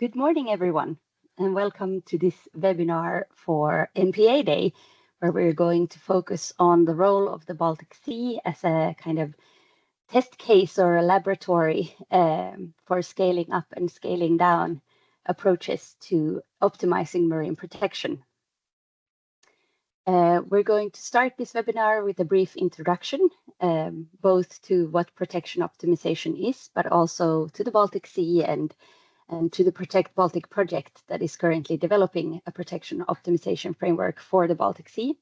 Good morning, everyone, and welcome to this webinar for MPA Day, where we're going to focus on the role of the Baltic Sea as a kind of test case or a laboratory for scaling up and scaling down approaches to optimizing marine protection. We're going to start this webinar with a brief introduction, both to what protection optimization is, but also to the Baltic Sea and to the Protect Baltic project that is currently developing a protection optimization framework for the Baltic Sea.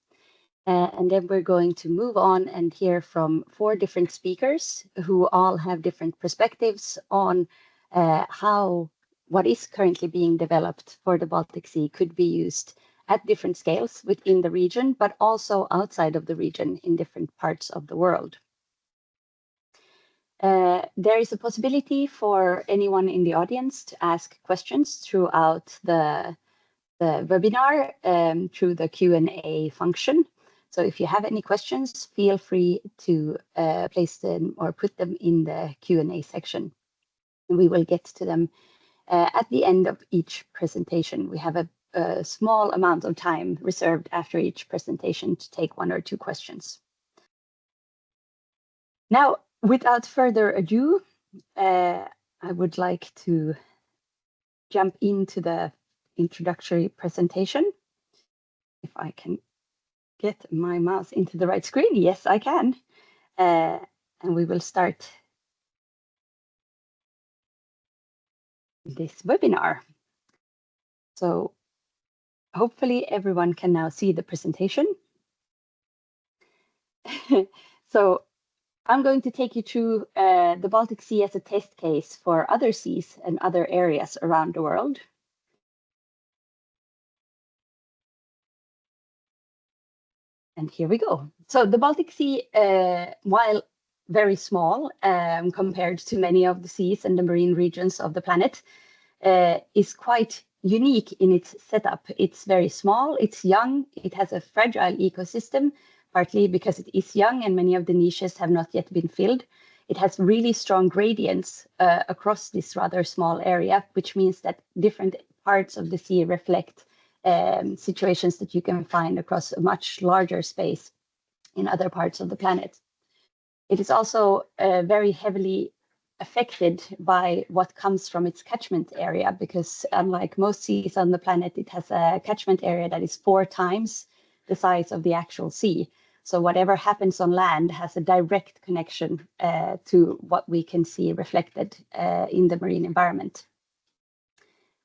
And then we're going to move on and hear from 4 different speakers who all have different perspectives on how what is currently being developed for the Baltic Sea could be used at different scales within the region, but also outside of the region in different parts of the world. There is a possibility for anyone in the audience to ask questions throughout the webinar through the Q&A function. So if you have any questions, feel free to place them or put them in the Q&A section. And we will get to them at the end of each presentation. We have a small amount of time reserved after each presentation to take 1 or 2 questions. Now, without further ado, I would like to jump into the introductory presentation. If I can get my mouse into the right screen. Yes, I can. And we will start this webinar. So hopefully everyone can now see the presentation. So I'm going to take you through the Baltic Sea as a test case for other seas and other areas around the world. And here we go. So the Baltic Sea, while very small compared to many of the seas and the marine regions of the planet, is quite unique in its setup. It's very small, it's young, it has a fragile ecosystem, partly because it is young and many of the niches have not yet been filled. It has really strong gradients across this rather small area, which means that different parts of the sea reflect situations that you can find across a much larger space in other parts of the planet. It is also very heavily affected by what comes from its catchment area, because unlike most seas on the planet, it has a catchment area that is 4 times the size of the actual sea. So whatever happens on land has a direct connection to what we can see reflected in the marine environment.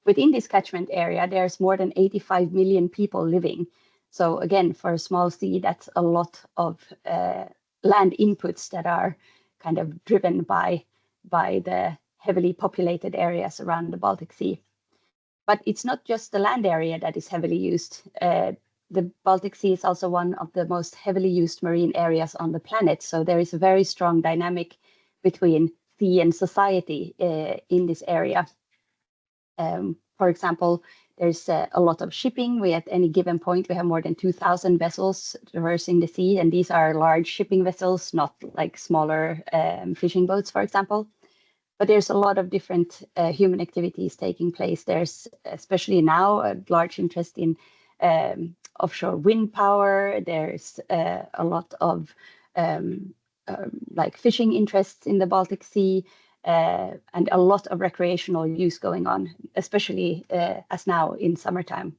Within this catchment area, there's more than 85 million people living. So again, for a small sea, that's a lot of land inputs that are kind of driven by the heavily populated areas around the Baltic Sea. But it's not just the land area that is heavily used. The Baltic Sea is also one of the most heavily used marine areas on the planet. So there is a very strong dynamic between sea and society in this area. For example, there's a lot of shipping. At any given point, we have more than 2,000 vessels traversing the sea, and these are large shipping vessels, not like smaller fishing boats, for example. But there's a lot of different human activities taking place. There's, especially now, a large interest in offshore wind power. There's a lot of like fishing interests in the Baltic Sea. And a lot of recreational use going on, especially as now in summertime.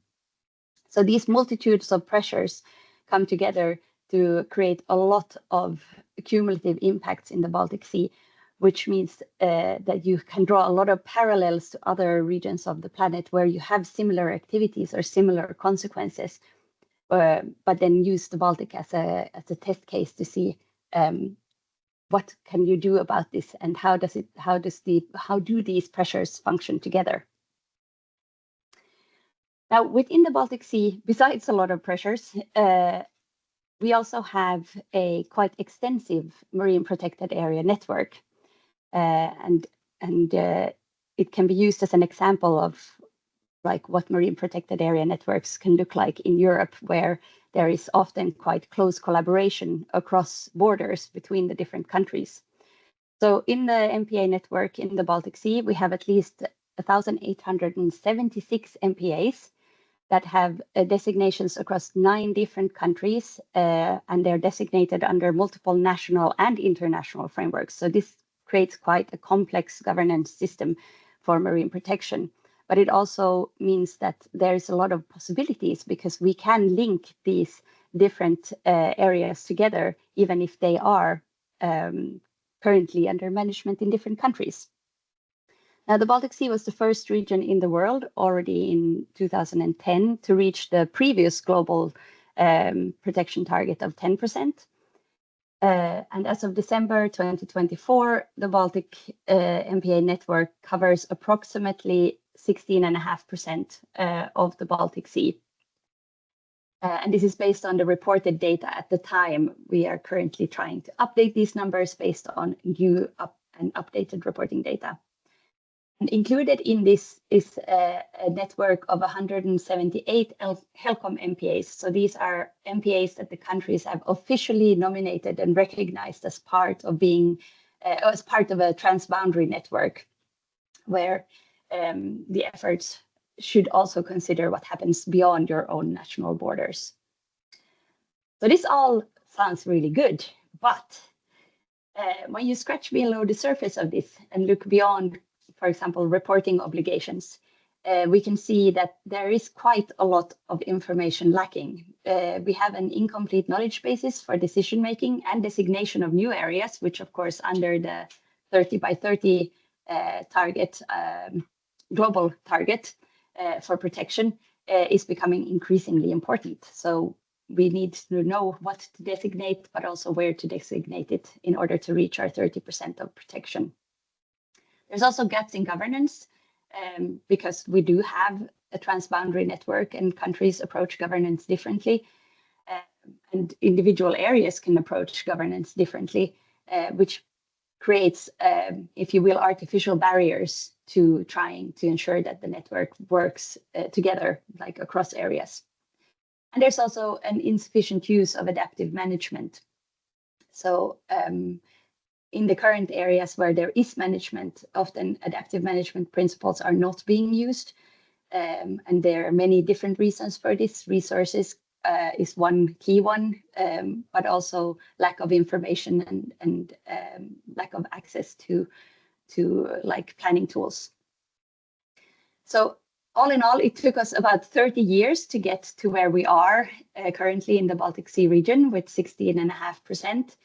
So these multitudes of pressures come together to create a lot of cumulative impacts in the Baltic Sea, which means that you can draw a lot of parallels to other regions of the planet where you have similar activities or similar consequences, but then use the Baltic as a test case to see what can you do about this, and how do these pressures function together? Now, within the Baltic Sea, besides a lot of pressures, we also have a quite extensive marine protected area network, and it can be used as an example of like what marine protected area networks can look like in Europe, where there is often quite close collaboration across borders between the different countries. So in the MPA network in the Baltic Sea, we have at least 1,876 MPAs that have designations across 9 different countries, and they're designated under multiple national and international frameworks. So this creates quite a complex governance system for marine protection. But it also means that there's a lot of possibilities because we can link these different areas together, even if they are currently under management in different countries. Now, the Baltic Sea was the first region in the world already in 2010 to reach the previous global protection target of 10%. And as of December 2024, the Baltic MPA network covers approximately 16.5% of the Baltic Sea. And this is based on the reported data at the time. We are currently trying to update these numbers based on new and updated reporting data. And included in this is a network of 178 HELCOM MPAs. So these are MPAs that the countries have officially nominated and recognized as part of being as part of a transboundary network, where the efforts should also consider what happens beyond your own national borders. So this all sounds really good, but when you scratch below the surface of this and look beyond, for example, reporting obligations, we can see that there is quite a lot of information lacking. We have an incomplete knowledge basis for decision making and designation of new areas, which of course under the 30 by 30 target, global target for protection is becoming increasingly important. So we need to know what to designate, but also where to designate it in order to reach our 30% of protection. There's also gaps in governance because we do have a transboundary network and countries approach governance differently, and individual areas can approach governance differently, which creates, if you will, artificial barriers to trying to ensure that the network works together, like across areas. And there's also an insufficient use of adaptive management. So in the current areas where there is management, often adaptive management principles are not being used. And there are many different reasons for this. Resources is one key one, but also lack of information and lack of access to like planning tools. So all in all, it took us about 30 years to get to where we are currently in the Baltic Sea region with 16.5%.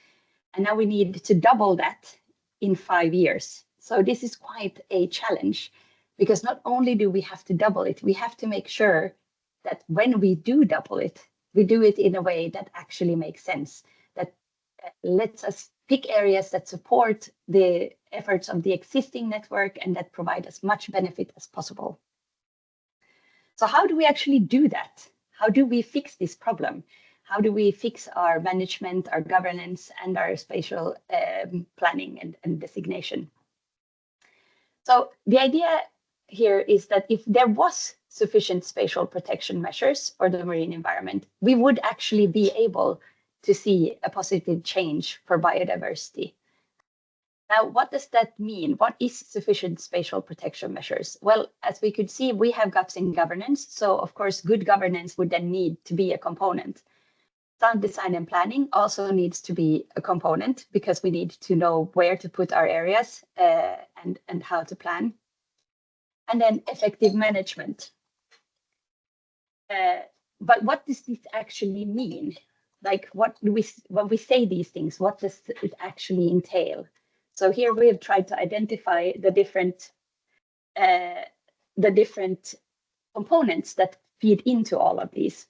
And now we need to double that in 5 years. So this is quite a challenge because not only do we have to double it, we have to make sure that when we do double it, we do it in a way that actually makes sense, that lets us pick areas that support the efforts of the existing network and that provide as much benefit as possible. So how do we actually do that? How do we fix this problem? How do we fix our management, our governance, and our spatial planning and designation? So the idea here is that if there was sufficient spatial protection measures for the marine environment, we would actually be able to see a positive change for biodiversity. Now, what does that mean? What is sufficient spatial protection measures? Well, as we could see, we have gaps in governance. So, of course, good governance would then need to be a component. Sound design and planning also needs to be a component because we need to know where to put our areas and how to plan. And then effective management. But what does this actually mean? Like, when we say these things, what does it actually entail? So here we have tried to identify the different components that feed into all of these.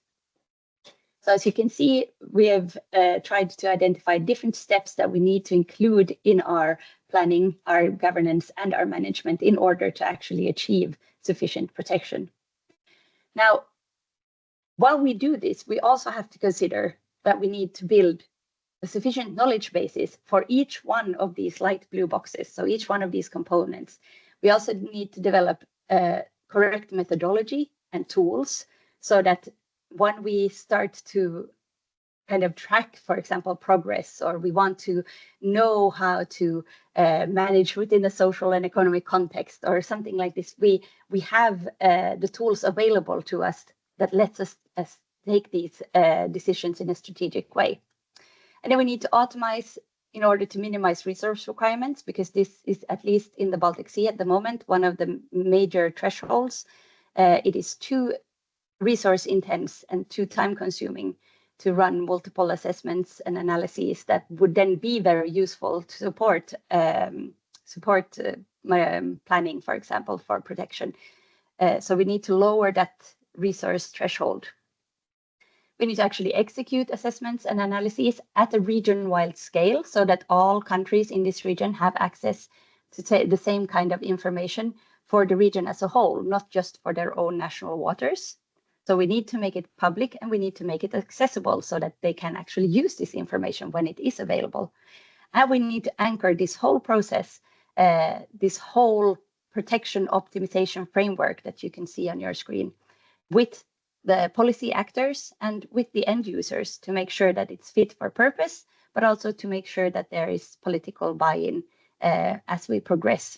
So as you can see, we have tried to identify different steps that we need to include in our planning, our governance, and our management in order to actually achieve sufficient protection. Now, while we do this, we also have to consider that we need to build a sufficient knowledge basis for each one of these light blue boxes, so each one of these components. We also need to develop correct methodology and tools so that when we start to kind of track, for example, progress, or we want to know how to manage within a social and economic context or something like this, we have the tools available to us that lets us take these decisions in a strategic way. And then we need to optimize in order to minimize resource requirements, because this is, at least in the Baltic Sea at the moment, one of the major thresholds. It is too resource intense and too time consuming to run multiple assessments and analyses that would then be very useful to support planning, for example, for protection. So we need to lower that resource threshold. We need to actually execute assessments and analyses at a region-wide scale so that all countries in this region have access to the same kind of information for the region as a whole, not just for their own national waters. So we need to make it public and we need to make it accessible so that they can actually use this information when it is available. And we need to anchor this whole process, this whole protection optimization framework that you can see on your screen, with the policy actors and with the end users, to make sure that it's fit for purpose, but also to make sure that there is political buy-in as we progress,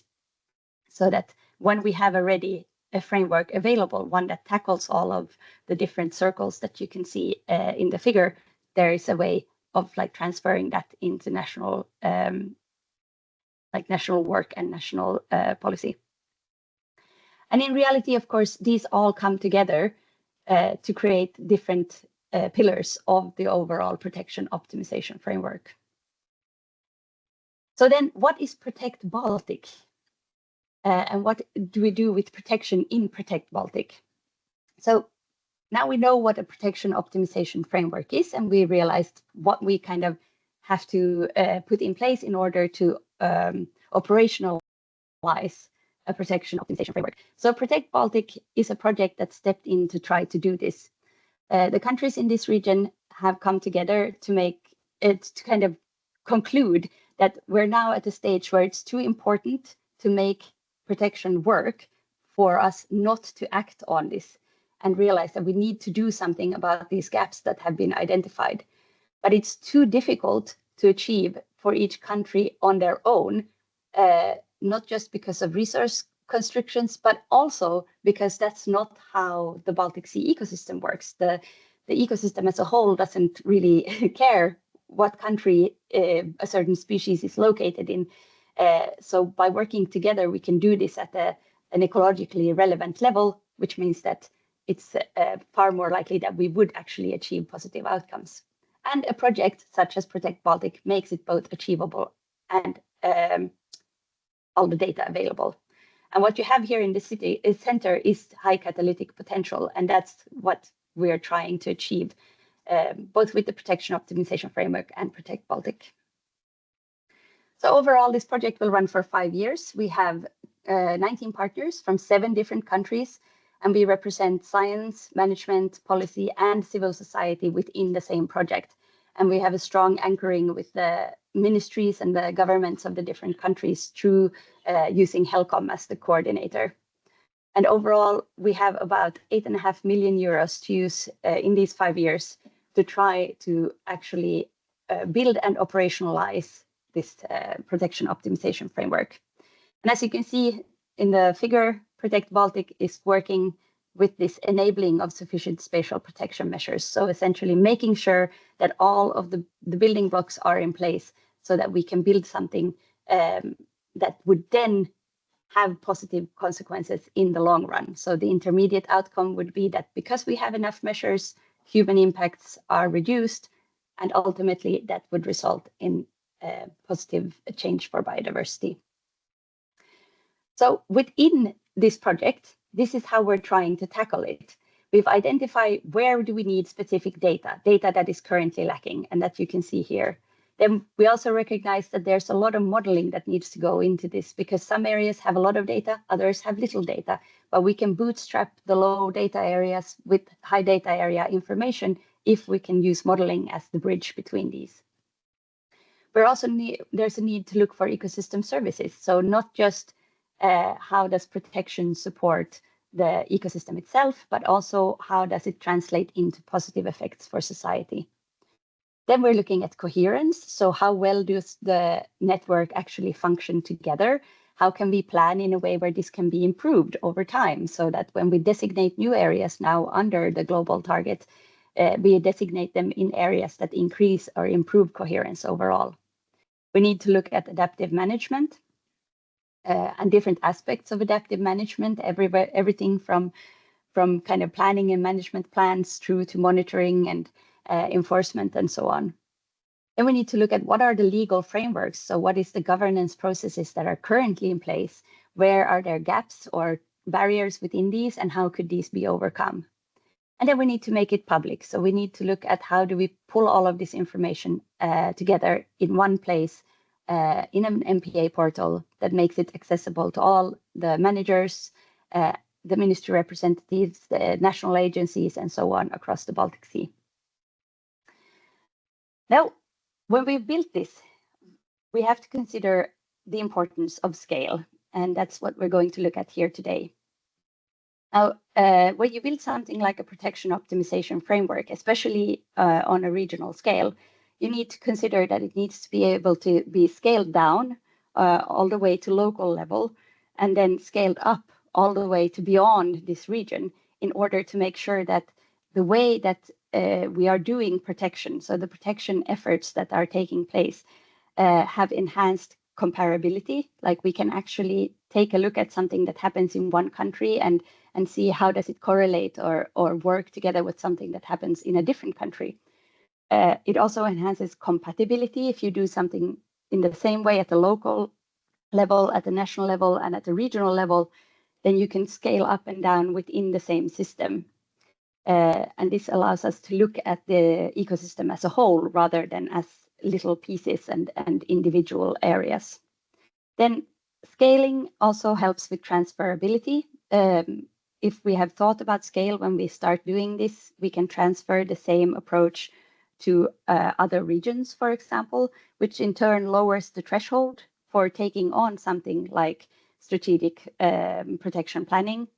so that when we have already a framework available, one that tackles all of the different circles that you can see in the figure, there is a way of transferring that into national work and national policy. And in reality, of course, these all come together to create different pillars of the overall protection optimization framework. So then, what is Protect Baltic? And what do we do with protection in Protect Baltic? So now we know what a protection optimization framework is, and we realized what we kind of have to put in place in order to operationalize a protection optimization framework. So Protect Baltic is a project that stepped in to try to do this. The countries in this region have come together to make it, to kind of conclude that we're now at a stage where it's too important to make protection work for us not to act on this, and realize that we need to do something about these gaps that have been identified. But it's too difficult to achieve for each country on their own, not just because of resource constrictions, but also because that's not how the Baltic Sea ecosystem works. The ecosystem as a whole doesn't really care what country a certain species is located in. So by working together, we can do this at an ecologically relevant level, which means that it's far more likely that we would actually achieve positive outcomes. And a project such as Protect Baltic makes it both achievable and all the data available. And what you have here in the city center is high catalytic potential, and that's what we're trying to achieve, both with the protection optimization framework and Protect Baltic. So overall, this project will run for 5 years. We have 19 partners from 7 different countries, and we represent science, management, policy, and civil society within the same project. And we have a strong anchoring with the ministries and the governments of the different countries through using HELCOM as the coordinator. And overall, we have about 8.5 million euros to use in these 5 years to try to actually build and operationalize this protection optimization framework. And as you can see in the figure, Protect Baltic is working with this enabling of sufficient spatial protection measures. So essentially making sure that all of the building blocks are in place so that we can build something that would then have positive consequences in the long run. So the intermediate outcome would be that because we have enough measures, human impacts are reduced, and ultimately that would result in positive change for biodiversity. So within this project, this is how we're trying to tackle it. We've identified where do we need specific data that is currently lacking, and that you can see here. Then we also recognize that there's a lot of modeling that needs to go into this, because some areas have a lot of data, others have little data, but we can bootstrap the low data areas with high data area information if we can use modeling as the bridge between these. There's a need to look for ecosystem services. So not just how does protection support the ecosystem itself, but also how does it translate into positive effects for society. Then we're looking at coherence. So how well does the network actually function together? How can we plan in a way where this can be improved over time so that when we designate new areas now under the global target, we designate them in areas that increase or improve coherence overall. We need to look at adaptive management and different aspects of adaptive management, everything from kind of planning and management plans through to monitoring and enforcement and so on. Then we need to look at what are the legal frameworks. So what is the governance processes that are currently in place? Where are there gaps or barriers within these, and how could these be overcome? And then we need to make it public. So we need to look at how do we pull all of this information together in one place in an MPA portal that makes it accessible to all the managers, the ministry representatives, the national agencies, and so on across the Baltic Sea. Now, when we've built this, we have to consider the importance of scale, and that's what we're going to look at here today. Now, when you build something like a protection optimization framework, especially on a regional scale, you need to consider that it needs to be able to be scaled down all the way to local level, and then scaled up all the way to beyond this region in order to make sure that the way that we are doing protection, so the protection efforts that are taking place, have enhanced comparability. Like we can actually take a look at something that happens in one country and see how does it correlate or work together with something that happens in a different country. It also enhances compatibility. If you do something in the same way at the local level, at the national level, and at the regional level, then you can scale up and down within the same system. And this allows us to look at the ecosystem as a whole rather than as little pieces and individual areas. Then scaling also helps with transferability. If we have thought about scale when we start doing this, we can transfer the same approach to other regions, for example, which in turn lowers the threshold for taking on something like strategic protection planning.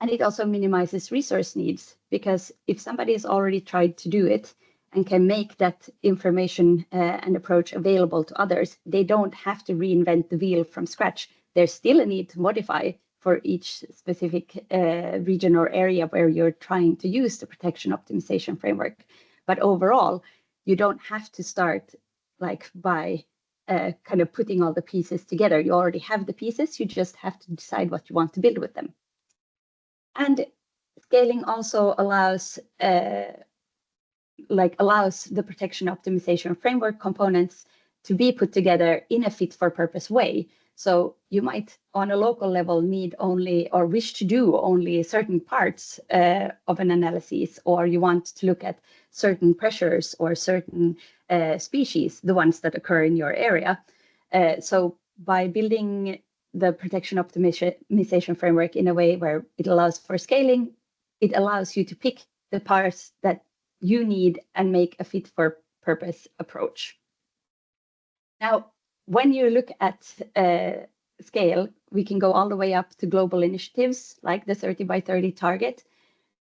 And it also minimizes resource needs, because if somebody has already tried to do it and can make that information and approach available to others, they don't have to reinvent the wheel from scratch. There's still a need to modify for each specific region or area where you're trying to use the protection optimization framework. But overall, you don't have to start like by kind of putting all the pieces together. You already have the pieces, you just have to decide what you want to build with them. And scaling also allows the protection optimization framework components to be put together in a fit for purpose way. So you might on a local level need only or wish to do only certain parts of an analysis, or you want to look at certain pressures or certain species, the ones that occur in your area. So by building the protection optimization framework in a way where it allows for scaling, it allows you to pick the parts that you need and make a fit for purpose approach. Now, when you look at scale, we can go all the way up to global initiatives like the 30 by 30 target,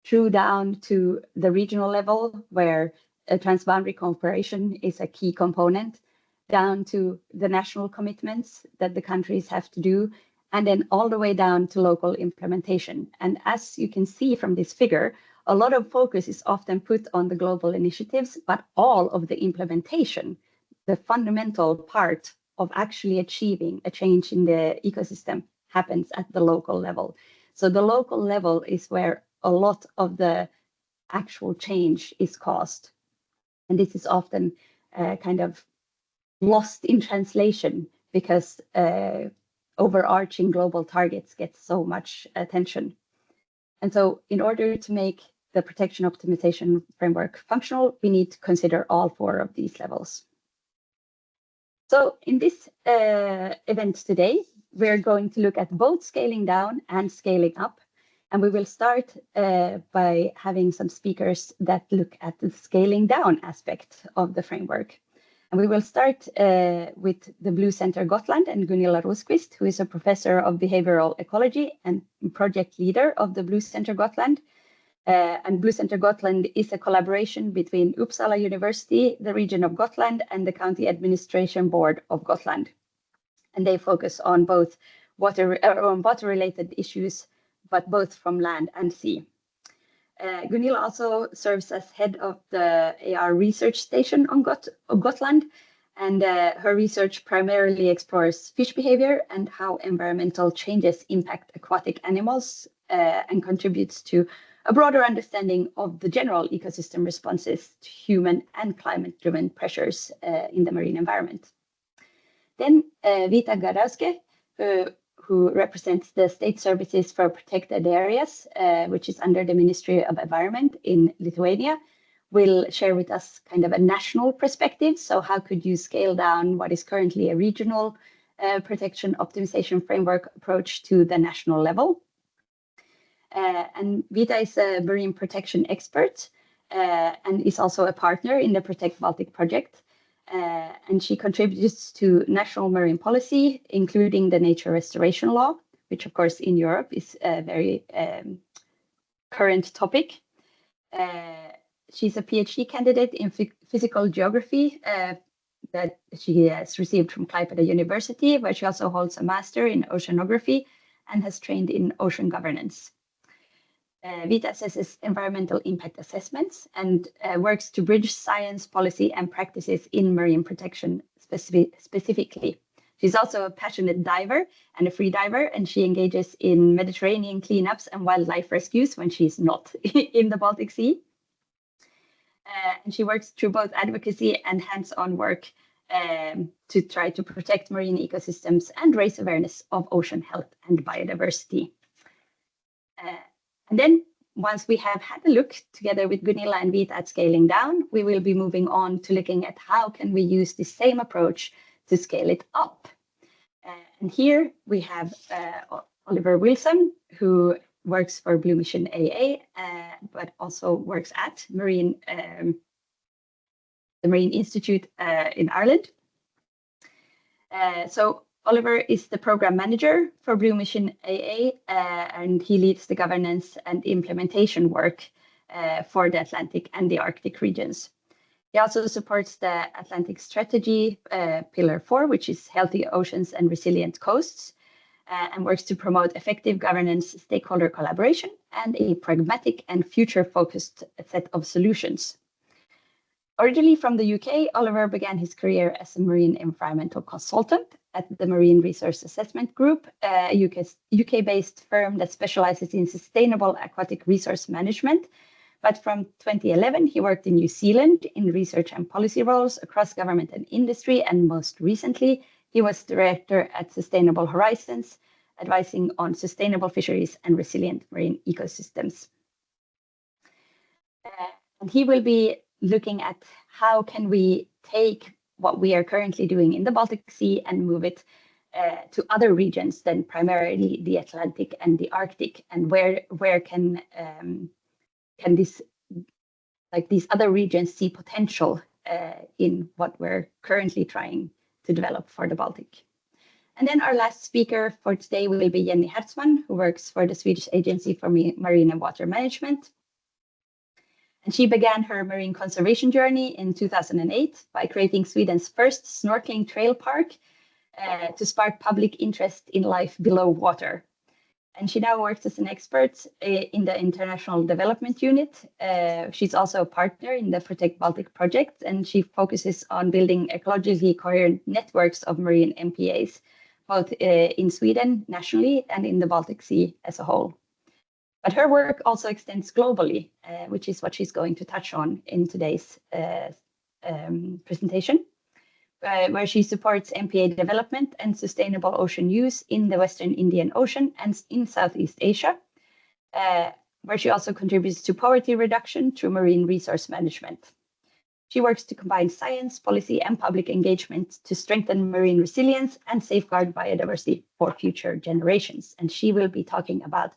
through down to the regional level where transboundary cooperation is a key component, down to the national commitments that the countries have to do, and then all the way down to local implementation. And as you can see from this figure, a lot of focus is often put on the global initiatives, but all of the implementation, the fundamental part of actually achieving a change in the ecosystem, happens at the local level. So the local level is where a lot of the actual change is caused. And this is often kind of lost in translation because overarching global targets get so much attention. And so in order to make the protection optimization framework functional, we need to consider all four of these levels. So in this event today, we're going to look at both scaling down and scaling up. And we will start by having some speakers that look at the scaling down aspect of the framework. And we will start with the Blue Center Gotland and Gunilla Rosqvist, who is a professor of behavioral ecology and project leader of the Blue Center Gotland. And Blue Center Gotland is a collaboration between Uppsala University, the region of Gotland, and the County Administration Board of Gotland. And they focus on both water-related issues, but both from land and sea. Gunilla also serves as head of the AR research station on Gotland, and her research primarily explores fish behavior and how environmental changes impact aquatic animals, and contributes to a broader understanding of the general ecosystem responses to human and climate-driven pressures in the marine environment. Then Vita Gadauske, who represents the State Services for Protected Areas, which is under the Ministry of Environment in Lithuania, will share with us kind of a national perspective. So how could you scale down what is currently a regional protection optimization framework approach to the national level? And Vita is a marine protection expert and is also a partner in the Protect Baltic project. And she contributes to national marine policy, including the nature restoration law, which of course in Europe is a very current topic. She's a PhD candidate in physical geography that she has received from Klaipeda University, where she also holds a master in oceanography and has trained in ocean governance. Vita assesses environmental impact assessments and works to bridge science, policy, and practices in marine protection specifically. She's also a passionate diver and a free diver, and she engages in Mediterranean cleanups and wildlife rescues when she's not in the Baltic Sea. And she works through both advocacy and hands-on work to try to protect marine ecosystems and raise awareness of ocean health and biodiversity. And then once we have had a look together with Gunilla and Vita at scaling down, we will be moving on to looking at how can we use the same approach to scale it up. And here we have Oliver Wilson, who works for Blue Mission AA, but also works at the Marine Institute in Ireland. So Oliver is the program manager for Blue Mission AA, and he leads the governance and implementation work for the Atlantic and the Arctic regions. He also supports the Atlantic Strategy, Pillar 4, which is Healthy Oceans and Resilient Coasts, and works to promote effective governance, stakeholder collaboration, and a pragmatic and future-focused set of solutions. Originally from the UK, Oliver began his career as a marine environmental consultant at the Marine Resource Assessment Group, a UK-based firm that specializes in sustainable aquatic resource management. But from 2011, he worked in New Zealand in research and policy roles across government and industry, and most recently, he was director at Sustainable Horizons, advising on sustainable fisheries and resilient marine ecosystems. And he will be looking at how can we take what we are currently doing in the Baltic Sea and move it to other regions than primarily the Atlantic and the Arctic, and where can this, like these other regions, see potential in what we're currently trying to develop for the Baltic. And then our last speaker for today will be Jenny Hertzman, who works for the Swedish Agency for Marine and Water Management. And she began her marine conservation journey in 2008 by creating Sweden's first snorkeling trail park to spark public interest in life below water. And she now works as an expert in the International Development Unit. She's also a partner in the Protect Baltic project, and she focuses on building ecologically coherent networks of marine MPAs, both in Sweden nationally and in the Baltic Sea as a whole. But her work also extends globally, which is what she's going to touch on in today's presentation, where she supports MPA development and sustainable ocean use in the Western Indian Ocean and in Southeast Asia, where she also contributes to poverty reduction through marine resource management. She works to combine science, policy, and public engagement to strengthen marine resilience and safeguard biodiversity for future generations. And she will be talking about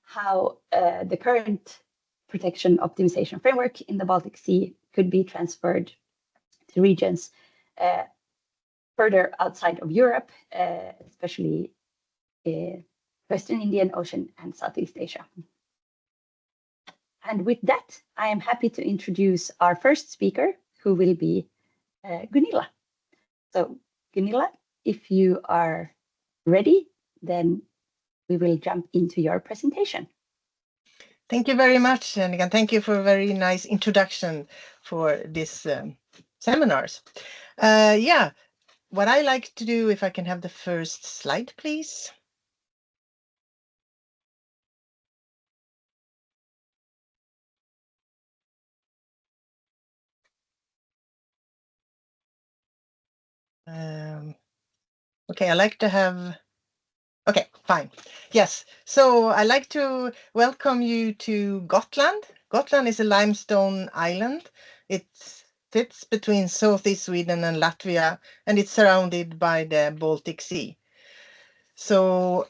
how the current protection optimization framework in the Baltic Sea could be transferred to regions further outside of Europe, especially Western Indian Ocean and Southeast Asia. And with that, I am happy to introduce our first speaker, who will be Gunilla. So Gunilla, if you are ready, then we will jump into your presentation. Thank you very much, and again, thank you for a very nice introduction for this seminars. Yeah, what I like to do, if I can have the first slide, please. Okay, I like to have. Okay, fine. Yes, so I like to welcome you to Gotland. Gotland is a limestone island. It sits between southeast Sweden and Latvia, and it's surrounded by the Baltic Sea. So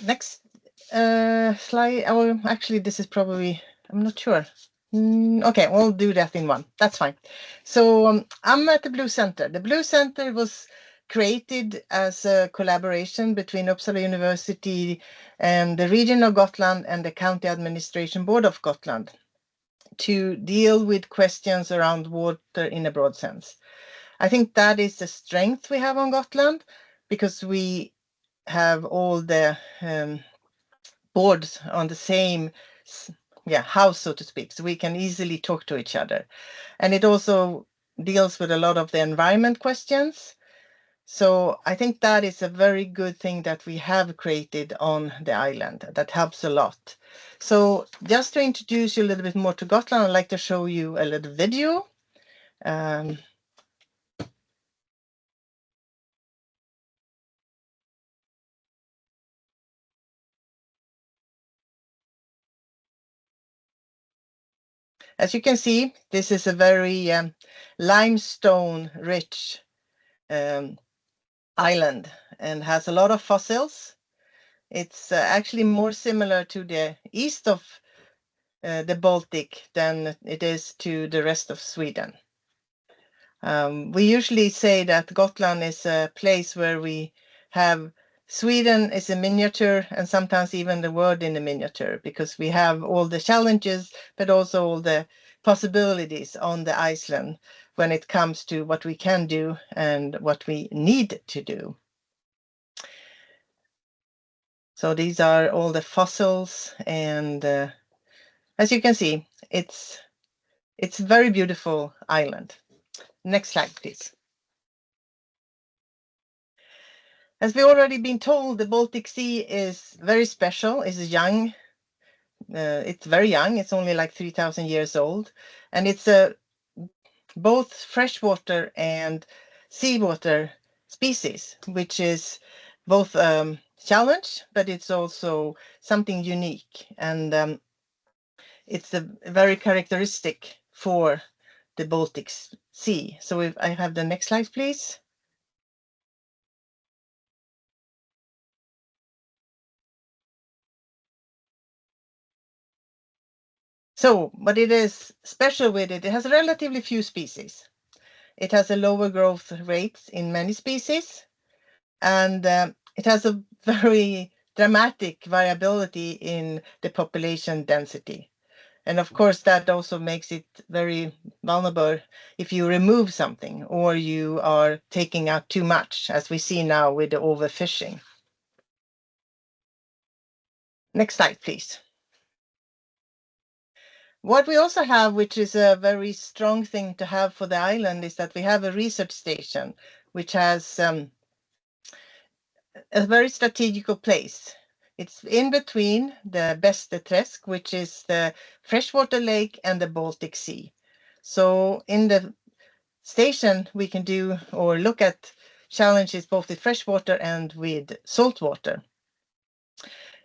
next slide. Oh, actually, this is probably, I'm not sure. Okay, we'll do that in one. That's fine. So I'm at the Blue Center. The Blue Center was created as a collaboration between Uppsala University and the region of Gotland and the County Administration Board of Gotland to deal with questions around water in a broad sense. I think that is the strength we have on Gotland, because we have all the boards on the same house, so to speak, so we can easily talk to each other. And it also deals with a lot of the environment questions. So I think that is a very good thing that we have created on the island. That helps a lot. So just to introduce you a little bit more to Gotland, I'd like to show you a little video. As you can see, this is a very limestone rich island and has a lot of fossils. It's actually more similar to the east of the Baltic than it is to the rest of Sweden. We usually say that Gotland is a place where we have Sweden is a miniature, and sometimes even the world in a miniature, because we have all the challenges, but also all the possibilities on the island when it comes to what we can do and what we need to do. So these are all the fossils, and as you can see, it's a very beautiful island. Next slide, please. As we already been told, the Baltic Sea is very special. It's young. It's very young. It's only like 3,000 years old, and it's both freshwater and seawater species, which is both challenge, but it's also something unique, and it's a very characteristic for the Baltic Sea. So if I have the next slide, please. So what it is special with it, it has relatively few species. It has a lower growth rate in many species, and it has a very dramatic variability in the population density. And of course, that also makes it very vulnerable if you remove something or you are taking out too much, as we see now with the overfishing. Next slide, please. What we also have, which is a very strong thing to have for the island, is that we have a research station, which has a very strategical place. It's in between the Bästeträsk, which is the freshwater lake, and the Baltic Sea. So in the station, we can do or look at challenges both with freshwater and with saltwater.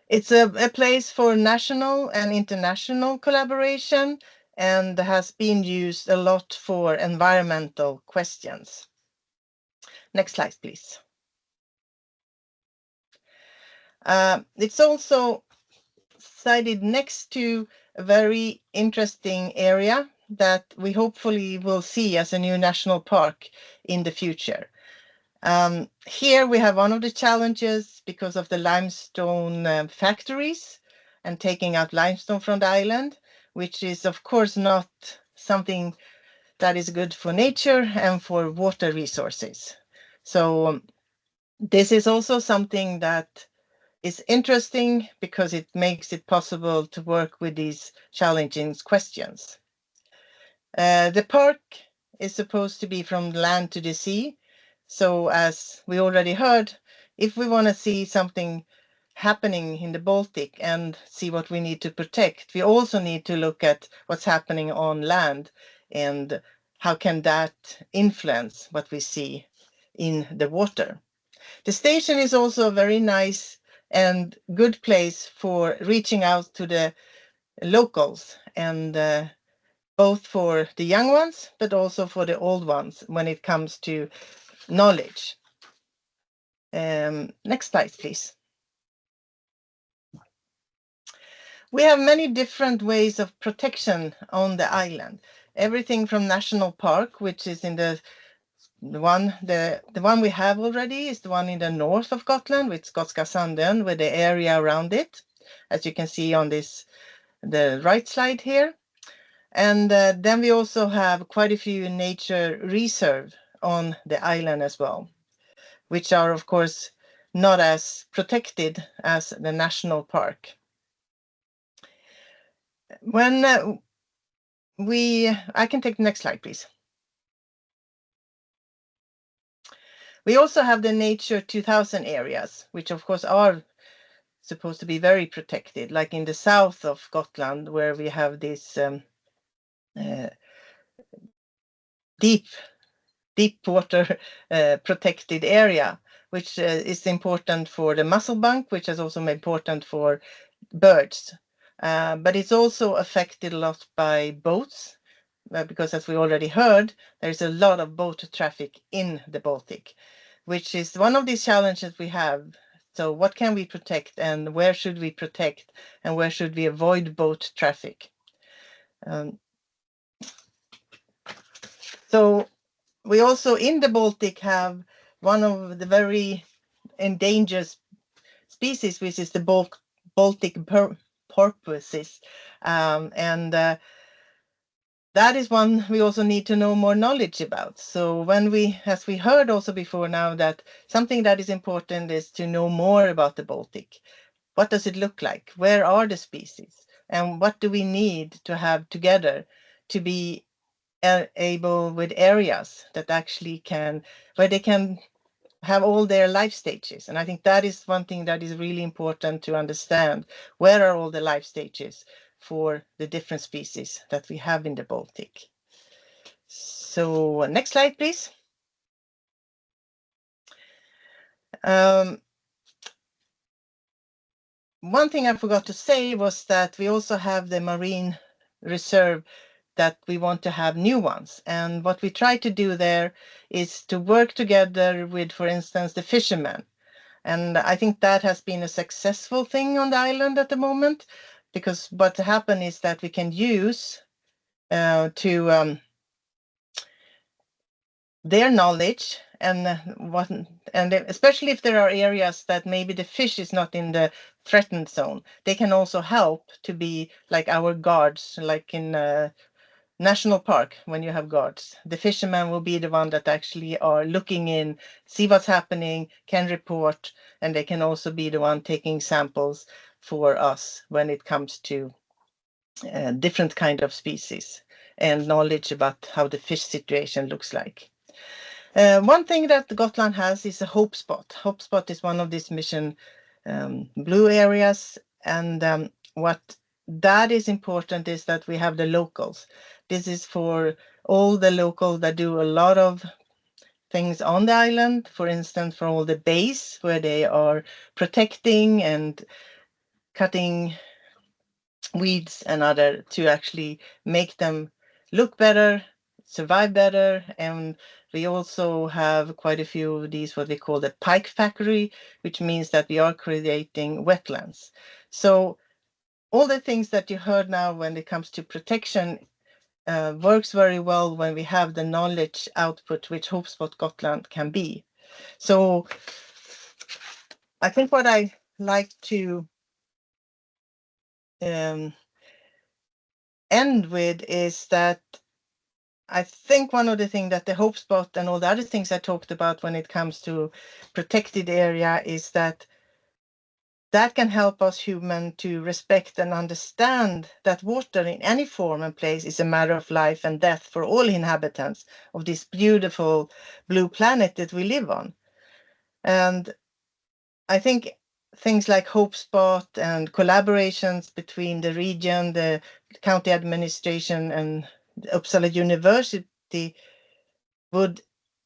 It's a place for national and international collaboration, and has been used a lot for environmental questions. Next slide, please. It's also sited next to a very interesting area that we hopefully will see as a new national park in the future. Here we have one of the challenges because of the limestone factories, and taking out limestone from the island, which is of course not something that is good for nature and for water resources. So this is also something that is interesting because it makes it possible to work with these challenging questions. The park is supposed to be from land to the sea. So as we already heard, if we want to see something happening in the Baltic and see what we need to protect, we also need to look at what's happening on land and how can that influence what we see in the water. The station is also a very nice and good place for reaching out to the locals and both for the young ones, but also for the old ones when it comes to knowledge. Next slide, please. We have many different ways of protection on the island. Everything from national park, which is in the one we have already is the one in the north of Gotland with Skotska Sanden with the area around it, as you can see on the right slide here. And then we also have quite a few nature reserve on the island as well, which are of course not as protected as the national park. When I can take the next slide, please. We also have the Nature 2000 areas, which of course are supposed to be very protected, like in the south of Gotland, where we have this deep water protected area, which is important for the musselbunk, which is also important for birds. But it's also affected a lot by boats, because as we already heard, there's a lot of boat traffic in the Baltic, which is one of these challenges we have. So what can we protect and where should we protect and where should we avoid boat traffic? So we also in the Baltic have one of the very endangered species, which is the Baltic porpoises. And that is one we also need to know more knowledge about. So when as we heard also before now, that something that is important is to know more about the Baltic. What does it look like? Where are the species? And what do we need to have together to be able with areas that actually where they can have all their life stages. And I think that is one thing that is really important to understand. Where are all the life stages for the different species that we have in the Baltic? So next slide, please. One thing I forgot to say was that we also have the marine reserve that we want to have new ones. And what we try to do there is to work together with, for instance, the fishermen. And I think that has been a successful thing on the island at the moment, because what happened is that we can use their knowledge and especially if there are areas that maybe the fish is not in the threatened zone, they can also help to be like our guards, like in national park. When you have guards, the fishermen will be the one that actually are looking in, see what's happening, can report, and they can also be the one taking samples for us when it comes to different kind of species and knowledge about how the fish situation looks like. One thing that Gotland has is a hope spot. Hope spot is one of these mission blue areas, and what that is important is that we have the locals. This is for all the locals that do a lot of things on the island, for instance, for all the bays where they are protecting and cutting weeds and other to actually make them look better, survive better. And we also have quite a few of these, what we call the pike factory, which means that we are creating wetlands. So all the things that you heard now when it comes to protection works very well when we have the knowledge output, which HopeSpot Gotland can be. So I think what I like to end with is that I think one of the things that the hope spot and all the other things I talked about when it comes to protected area is that can help us human to respect and understand that water in any form and place is a matter of life and death for all inhabitants of this beautiful blue planet that we live on. And I think things like Hope Spot and collaborations between the region, the county administration, and Uppsala University would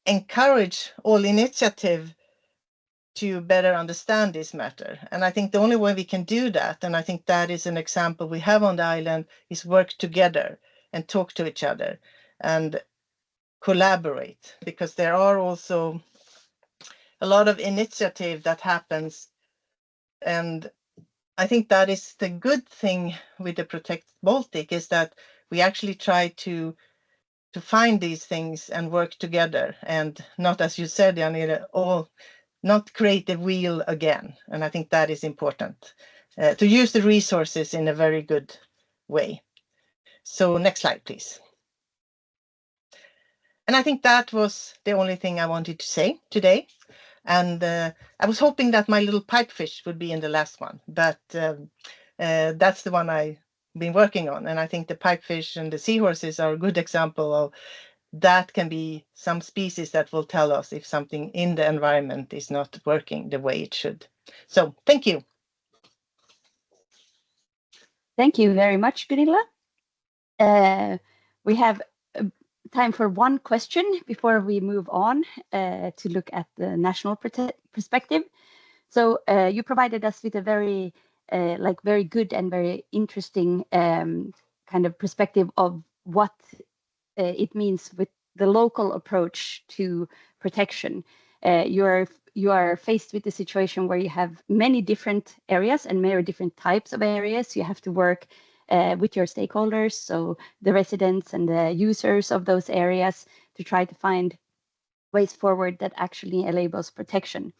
encourage all initiative to better understand this matter. And I think the only way we can do that, and I think that is an example we have on the island, is work together and talk to each other and collaborate, because there are also a lot of initiative that happens. And I think that is the good thing with the Protect Baltic, is that we actually try to find these things and work together, and not, as you said, Janine, not create the wheel again. And I think that is important, to use the resources in a very good way. So next slide, please. And I think that was the only thing I wanted to say today. And I was hoping that my little pipefish would be in the last one, but that's the one I've been working on. And I think the pipefish and the seahorses are a good example of that. Can be some species that will tell us if something in the environment is not working the way it should. So thank you. Thank you very much, Gunilla. We have time for one question before we move on to look at the national perspective. So you provided us with a very good and very interesting kind of perspective of what it means with the local approach to protection. You are faced with a situation where you have many different areas and many different types of areas. You have to work with your stakeholders, so the residents and the users of those areas, to try to find ways forward that actually enables protection.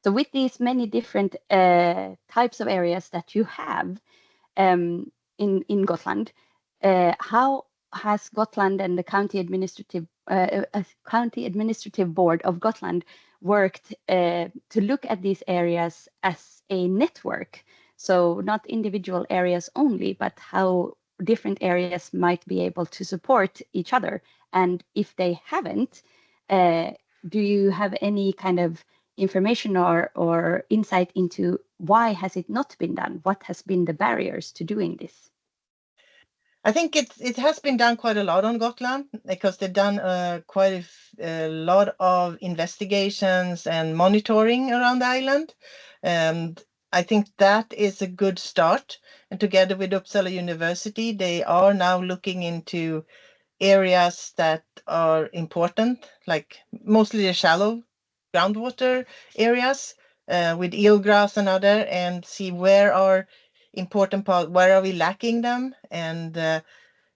So with these many different types of areas that you have in Gotland, how has Gotland and the county administrative board of Gotland worked to look at these areas as a network? So not individual areas only, but how different areas might be able to support each other. And if they haven't, do you have any kind of information or insight into why has it not been done? What has been the barriers to doing this? I think it has been done quite a lot on Gotland, because they've done quite a lot of investigations and monitoring around the island. And I think that is a good start. And together with Uppsala University, they are now looking into areas that are important, like mostly the shallow groundwater areas with eelgrass and other, and see where are important parts, where are we lacking them, and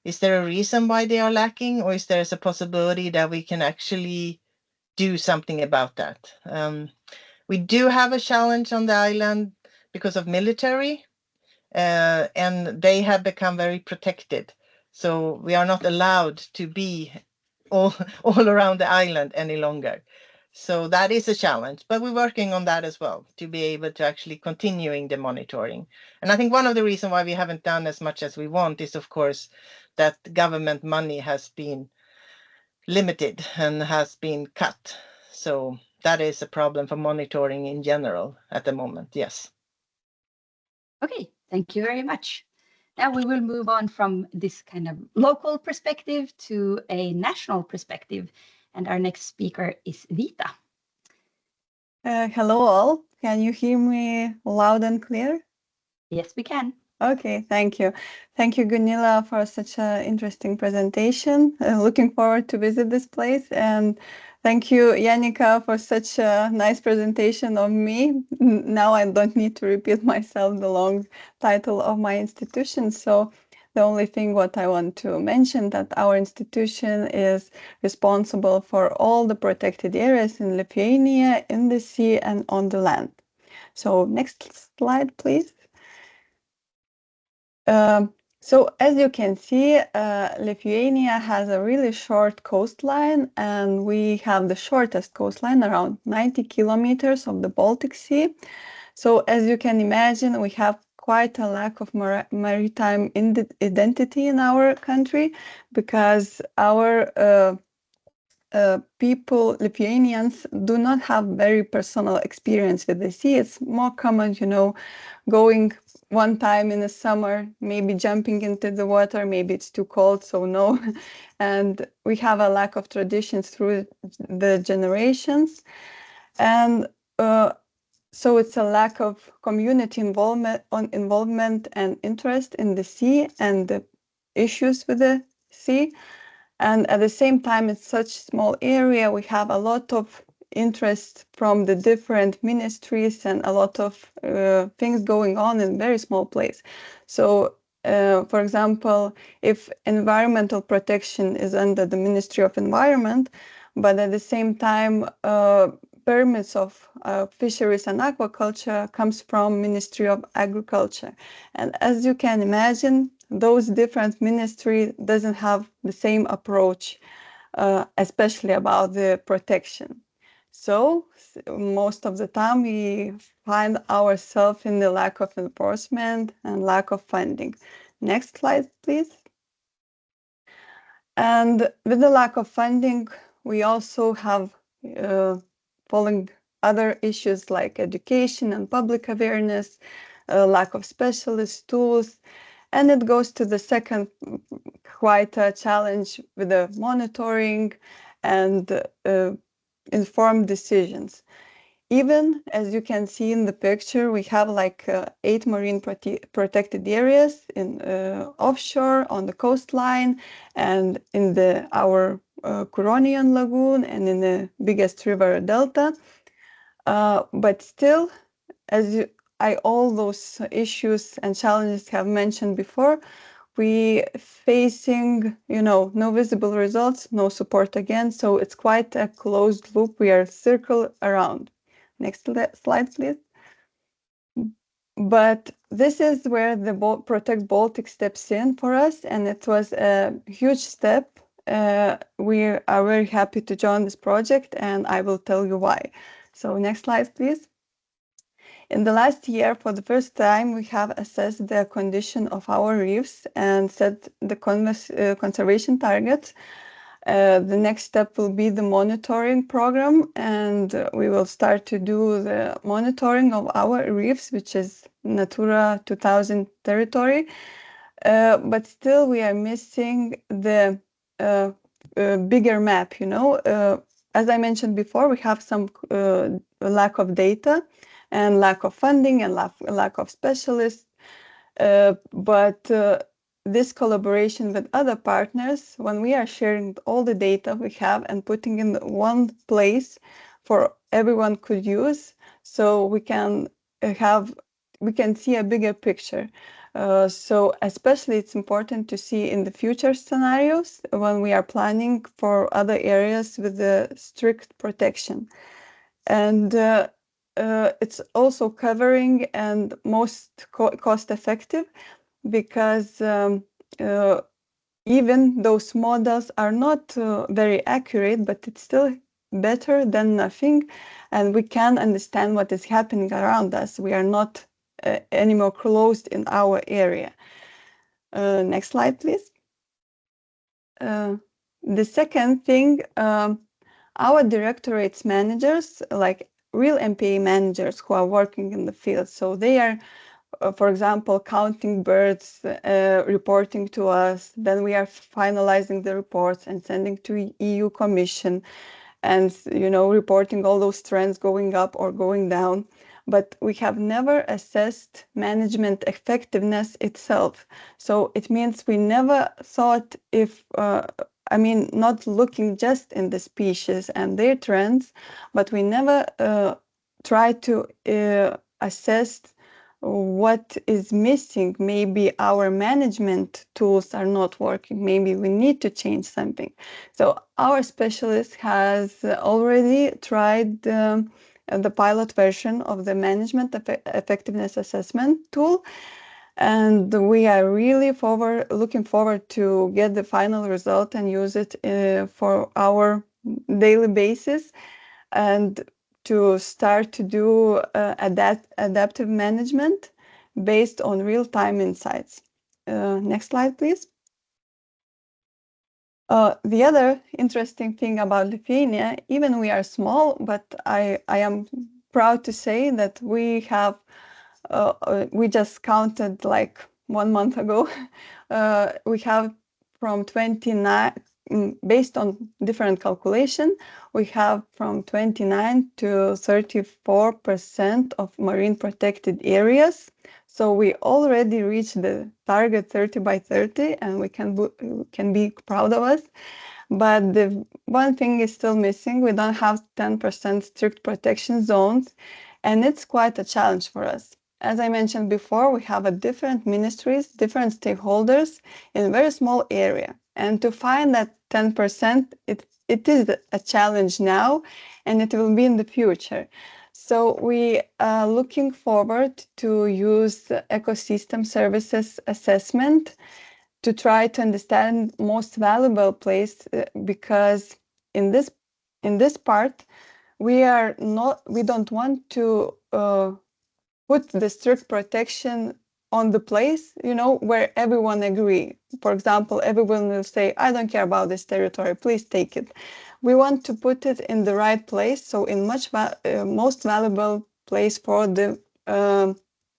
is there a reason why they are lacking, or is there a possibility that we can actually do something about that? We do have a challenge on the island because of military, and they have become very protected. So we are not allowed to be all around the island any longer. So that is a challenge, but we're working on that as well, to be able to actually continuing the monitoring. And I think one of the reasons why we haven't done as much as we want is, of course, that government money has been limited and has been cut. So that is a problem for monitoring in general at the moment, yes. Okay, thank you very much. Now we will move on from this kind of local perspective to a national perspective. And our next speaker is Vita. Hello all. Can you hear me loud and clear? Yes, we can. Okay, thank you. Thank you, Gunilla, for such an interesting presentation. Looking forward to visit this place. And thank you, Janika, for such a nice presentation of me. Now I don't need to repeat myself the long title of my institution. So the only thing what I want to mention that our institution is responsible for all the protected areas in Lithuania, in the sea and on the land. So next slide, please. So as you can see, Lithuania has a really short coastline, and we have the shortest coastline, around 90 kilometers of the Baltic Sea. So as you can imagine, we have quite a lack of maritime identity in our country, because our people, Lithuanians, do not have very personal experience with the sea. It's more common, going one time in the summer, maybe jumping into the water, maybe it's too cold, so no. And we have a lack of traditions through the generations. And so it's a lack of community involvement and interest in the sea and the issues with the sea. And at the same time, it's such a small area, we have a lot of interest from the different ministries and a lot of things going on in a very small place. So, for example, if environmental protection is under the Ministry of Environment, but at the same time, permits of fisheries and aquaculture comes from Ministry of Agriculture. And as you can imagine, those different ministries doesn't have the same approach, especially about the protection. So most of the time we find ourselves in the lack of enforcement and lack of funding. Next slide, please. And with the lack of funding, we also have following other issues like education and public awareness, lack of specialist tools, and it goes to the second quite a challenge with the monitoring and informed decisions. Even as you can see in the picture, we have like 8 marine protected areas in offshore on the coastline and in our Curonian lagoon and in the biggest river delta. But still, all those issues and challenges have mentioned before, we facing, no visible results, no support again. So it's quite a closed loop. We are circle around. Next slide, please. But this is where the Protect Baltic steps in for us, and it was a huge step. We are very happy to join this project, and I will tell you why. So next slide, please. In the last year, for the first time, we have assessed the condition of our reefs and set the conservation targets. The next step will be the monitoring program, and we will start to do the monitoring of our reefs, which is Natura 2000 territory. But still, we are missing the bigger map, as I mentioned before, we have some lack of data and lack of funding and lack of specialists. But this collaboration with other partners, when we are sharing all the data we have and putting in one place for everyone could use, so we can see a bigger picture. So especially it's important to see in the future scenarios when we are planning for other areas with the strict protection. And it's also covering and most cost effective, because even those models are not very accurate, but it's still better than nothing, and we can understand what is happening around us. We are not anymore closed in our area. Next slide, please. The second thing, our directorates managers, like real MPA managers who are working in the field, so they are for example, counting birds, reporting to us. Then we are finalizing the reports and sending to EU Commission, and reporting all those trends going up or going down. But we have never assessed management effectiveness itself. So it means we never thought if, not looking just in the species and their trends, but we never tried to assess what is missing. Maybe our management tools are not working. Maybe we need to change something. So our specialist has already tried the pilot version of the management effectiveness assessment tool. And we are really looking forward to get the final result and use it for our daily basis, and to start to do adaptive management based on real-time insights. Next slide, please. The other interesting thing about Lithuania, even we are small, but I am proud to say that we have, we just counted like 1 month ago, we have from 29, based on different calculation, we have from 29 to 34% of marine protected areas. So we already reached the target 30 by 30, and we can be proud of us. But the one thing is still missing. We don't have 10% strict protection zones, and it's quite a challenge for us. As I mentioned before, we have a different ministries, different stakeholders in a very small area. And to find that 10%, it is a challenge now, and it will be in the future. So we are looking forward to use ecosystem services assessment to try to understand most valuable place, because in this part we don't want to put the strict protection on the place, where everyone agree. For example, everyone will say, I don't care about this territory, please take it. We want to put it in the right place, so in most valuable place for the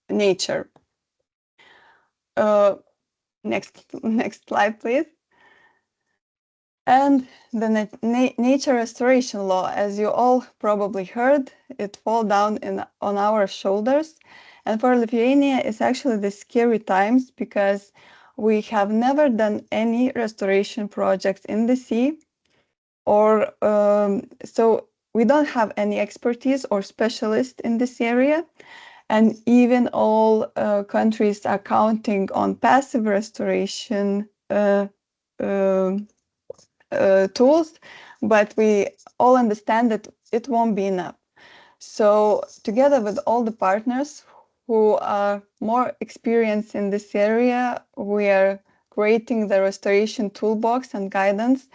nature. Next slide, please. And the nature restoration law, as you all probably heard, it fall down on our shoulders. And for Lithuania, it's actually the scary times, because we have never done any restoration projects in the sea, or so we don't have any expertise or specialist in this area. And even all countries are counting on passive restoration tools, but we all understand that it won't be enough. So together with all the partners who are more experienced in this area, we are creating the restoration toolbox and guidance,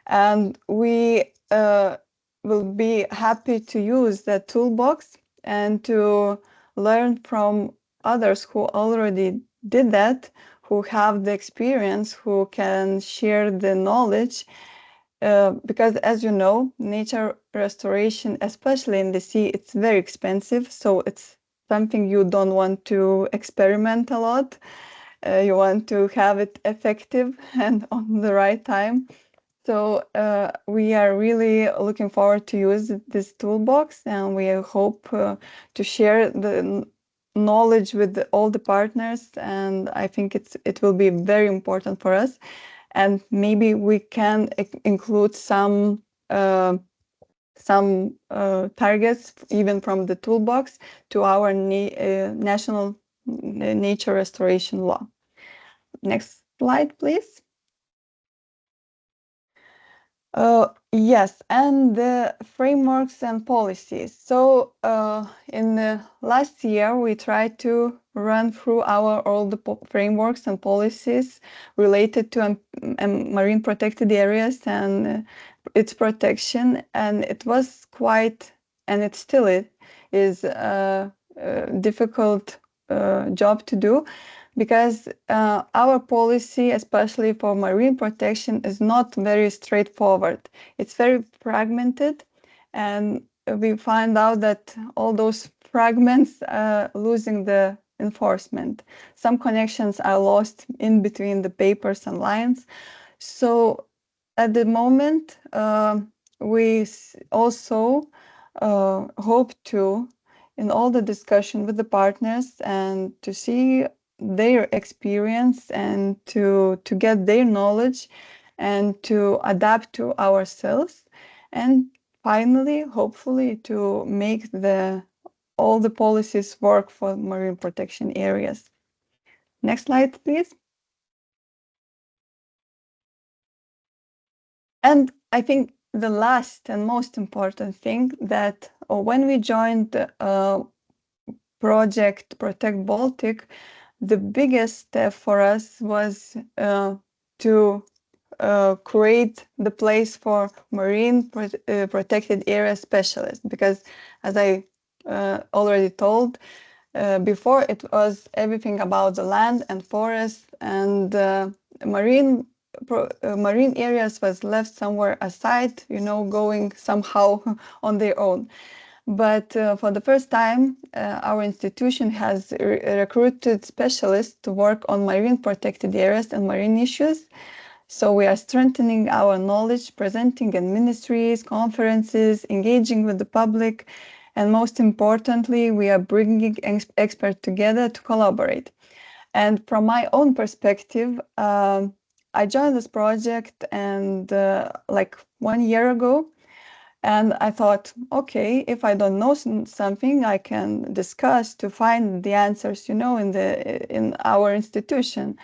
and we will be happy to use the toolbox and to learn from others who already did that, who have the experience, who can share the knowledge. Because as you know, nature restoration, especially in the sea, it's very expensive. So it's something you don't want to experiment a lot. You want to have it effective and on the right time. So we are really looking forward to use this toolbox, and we hope to share the knowledge with all the partners. And I think it will be very important for us. And maybe we can include some targets even from the toolbox to our national nature restoration law. Next slide, please. Yes, and the frameworks and policies. So in the last year, we tried to run through all the frameworks and policies related to marine protected areas and its protection. And it was quite, and it still is a difficult job to do, because our policy, especially for marine protection, is not very straightforward. It's very fragmented, and we find out that all those fragments are losing the enforcement. Some connections are lost in between the papers and lines. So at the moment, we also hope to, in all the discussion with the partners, and to see their experience and to get their knowledge and to adapt to ourselves, and finally, hopefully, to make all the policies work for marine protection areas. Next slide, please. And I think the last and most important thing, that when we joined project Protect Baltic, the biggest step for us was to create the place for marine protected area specialists, because as I already told before, it was everything about the land and forest, and marine areas was left somewhere aside, going somehow on their own. But for the first time, our institution has recruited specialists to work on marine protected areas and marine issues. So we are strengthening our knowledge, presenting in ministries, conferences, engaging with the public, and most importantly, we are bringing experts together to collaborate. And from my own perspective, I joined this project and like 1 year ago, and I thought, okay, if I don't know something, I can discuss to find the answers, in our institution.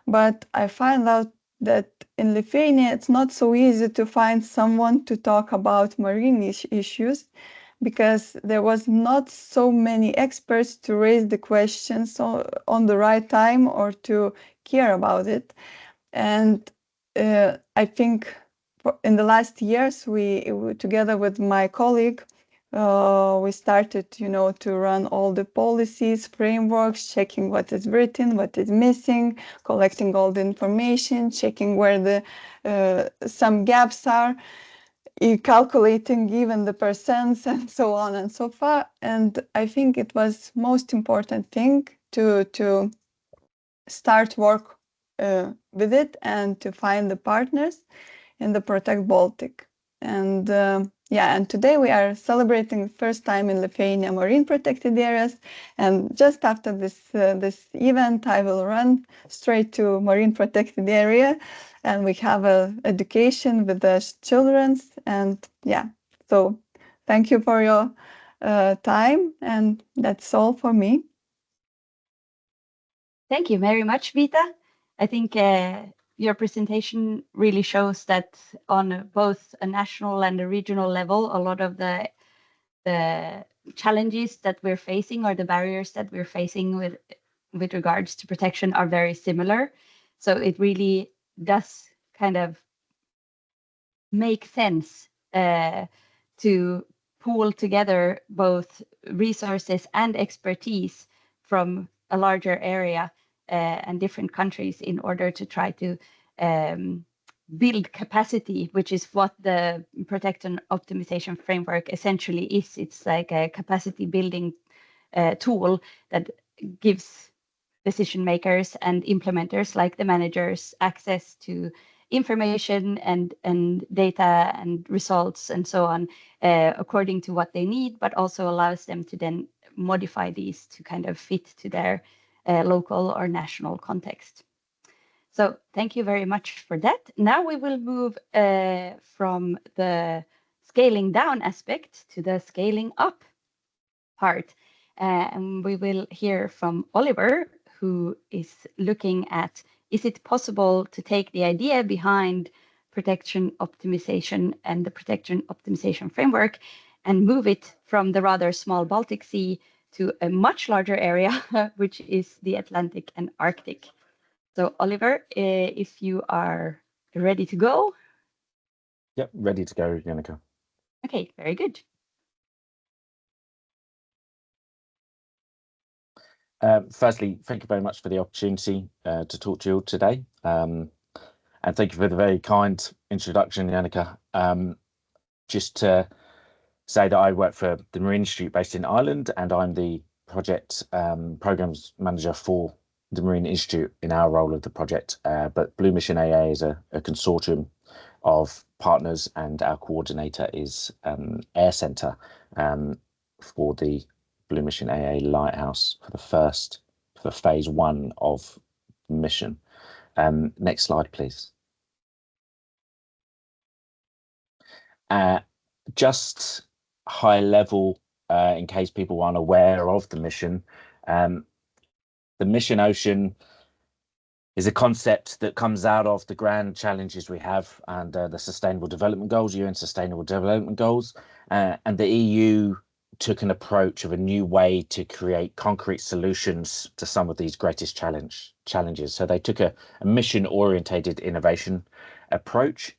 But I find out that in Lithuania, it's not so easy to find someone to talk about marine issues, because there was not so many experts to raise the questions on the right time or to care about it. And I think in the last years, we together with my colleague, we started, to run all the policies, frameworks, checking what is written, what is missing, collecting all the information, checking where the some gaps are, calculating even the percents and so on and so far. And I think it was most important thing to start work with it and to find the partners in the Protect Baltic. And and today we are celebrating first time in Lithuania marine protected areas. And just after this event, I will run straight to marine protected area, and we have a education with the children. And so thank you for your time, and that's all for me. Thank you very much, Vita. I think your presentation really shows that on both a national and a regional level, a lot of the challenges that we're facing, or the barriers that we're facing with regards to protection, are very similar. So it really does kind of make sense to pool together both resources and expertise from a larger area and different countries in order to try to build capacity, which is what the Protect and Optimization Framework essentially is. It's like a capacity building tool that gives decision makers and implementers, like the managers, access to information and data and results and so on according to what they need, but also allows them to then modify these to kind of fit to their local or national context. So thank you very much for that. Now we will move from the scaling down aspect to the scaling up part. And we will hear from Oliver, who is looking at, is it possible to take the idea behind protection optimization and the protection optimization framework and move it from the rather small Baltic Sea to a much larger area, which is the Atlantic and Arctic. So Oliver, if you are ready to go. Yep, ready to go, Yannicka. Okay, very good. Firstly, thank you very much for the opportunity to talk to you all today. And thank you for the very kind introduction, Yannicka. Just to say that I work for the Marine Institute based in Ireland, and I'm the project programs manager for the Marine Institute in our role of the project. But Blue Mission AA is a consortium of partners, and our coordinator is Air Centre for the Blue Mission AA Lighthouse for phase 1 of the mission. Next slide, please. Just high level, in case people aren't aware of the mission. The mission ocean is a concept that comes out of the grand challenges we have and the Sustainable Development Goals, UN Sustainable Development Goals, and the EU took an approach of a new way to create concrete solutions to some of these greatest challenges. So they took a mission-orientated innovation approach,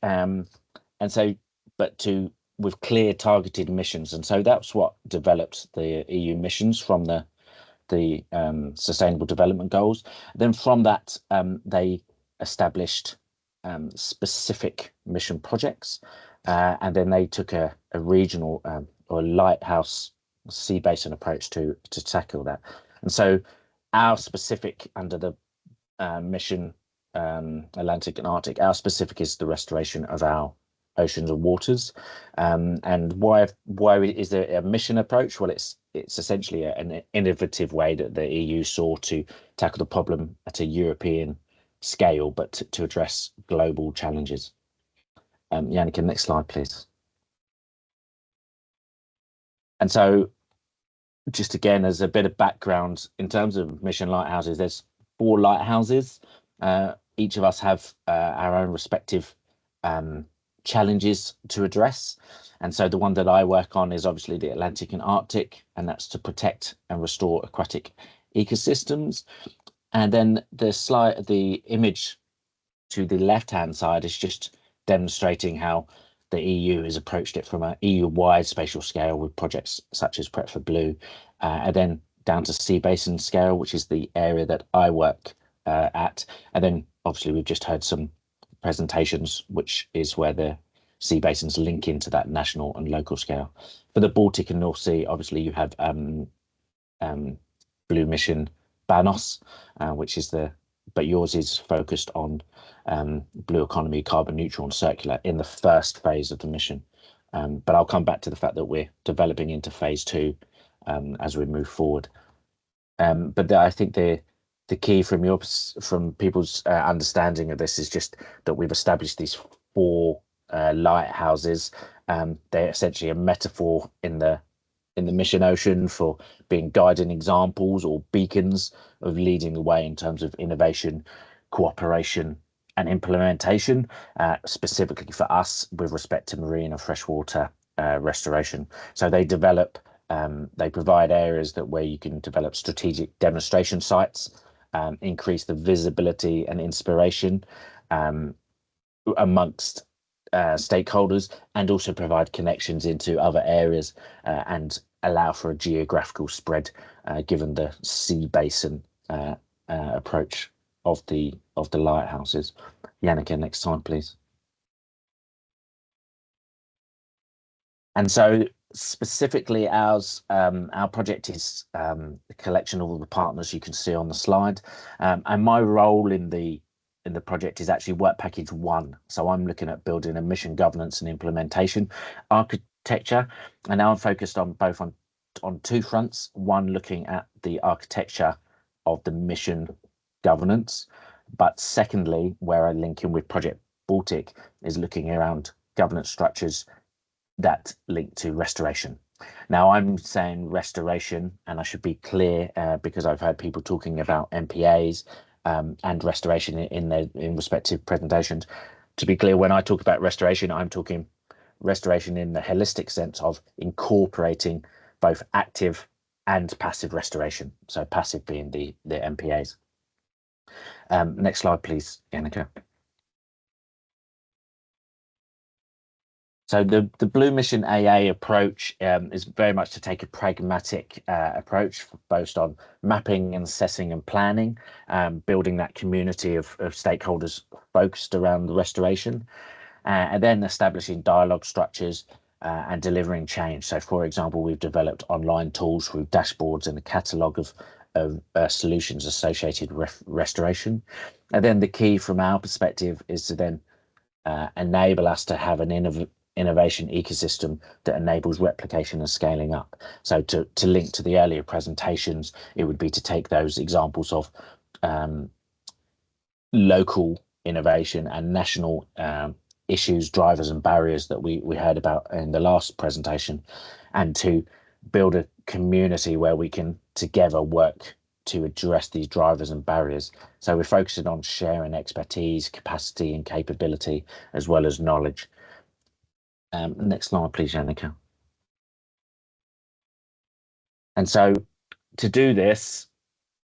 with clear targeted missions, and so that's what developed the EU missions from the Sustainable Development Goals. Then from that, they established specific mission projects, and then they took a regional or lighthouse sea basin approach to tackle that. And so our specific under the mission Atlantic and Arctic, our specific is the restoration of our oceans and waters. And why is there a mission approach? Well, it's essentially an innovative way that the EU saw to tackle the problem at a European scale, but to address global challenges. Yannicka, next slide, please. And so just again, as a bit of background, in terms of mission lighthouses, there's 4 lighthouses. Each of us have our own respective challenges to address. And so the one that I work on is obviously the Atlantic and Arctic, and that's to protect and restore aquatic ecosystems. And then the image to the left-hand side is just demonstrating how the EU has approached it from an EU-wide spatial scale with projects such as Prep for Blue, and then down to sea basin scale, which is the area that I work at. And then obviously we've just heard some presentations, which is where the sea basins link into that national and local scale. For the Baltic and North Sea, obviously you have Blue Mission Banos, which is but yours is focused on blue economy, carbon neutral and circular in the first phase of the mission. But I'll come back to the fact that we're developing into phase 2 as we move forward. But I think the key from people's understanding of this is just that we've established these 4 lighthouses. They're essentially a metaphor in the mission ocean for being guiding examples or beacons of leading the way in terms of innovation, cooperation and implementation, specifically for us with respect to marine and freshwater restoration. So they provide areas where you can develop strategic demonstration sites, increase the visibility and inspiration amongst stakeholders, and also provide connections into other areas and allow for a geographical spread given the sea basin approach of the lighthouses. Yannicka, next slide, please. And so specifically our project is a collection of all the partners you can see on the slide, and my role in the project is actually work package 1. So I'm looking at building a mission governance and implementation architecture, and now I'm focused on 2 fronts. One, looking at the architecture of the mission governance, but secondly, where I link in with Project Baltic, is looking around governance structures that link to restoration. Now I'm saying restoration, and I should be clear because I've heard people talking about MPAs and restoration in respective presentations. To be clear, when I talk about restoration, I'm talking restoration in the holistic sense of incorporating both active and passive restoration. So passive being the MPAs. Next slide, please, Yannicka. So the Blue Mission AA approach is very much to take a pragmatic approach based on mapping and assessing and planning, building that community of stakeholders focused around the restoration, and then establishing dialogue structures and delivering change. So, for example, we've developed online tools with dashboards and a catalogue of solutions associated with restoration. And then the key from our perspective is to then enable us to have an innovation ecosystem that enables replication and scaling up. So to link to the earlier presentations, it would be to take those examples of local innovation and national issues, drivers and barriers that we heard about in the last presentation, and to build a community where we can together work to address these drivers and barriers. So we're focusing on sharing expertise, capacity and capability, as well as knowledge. Next slide, please, Yannicka. And so to do this,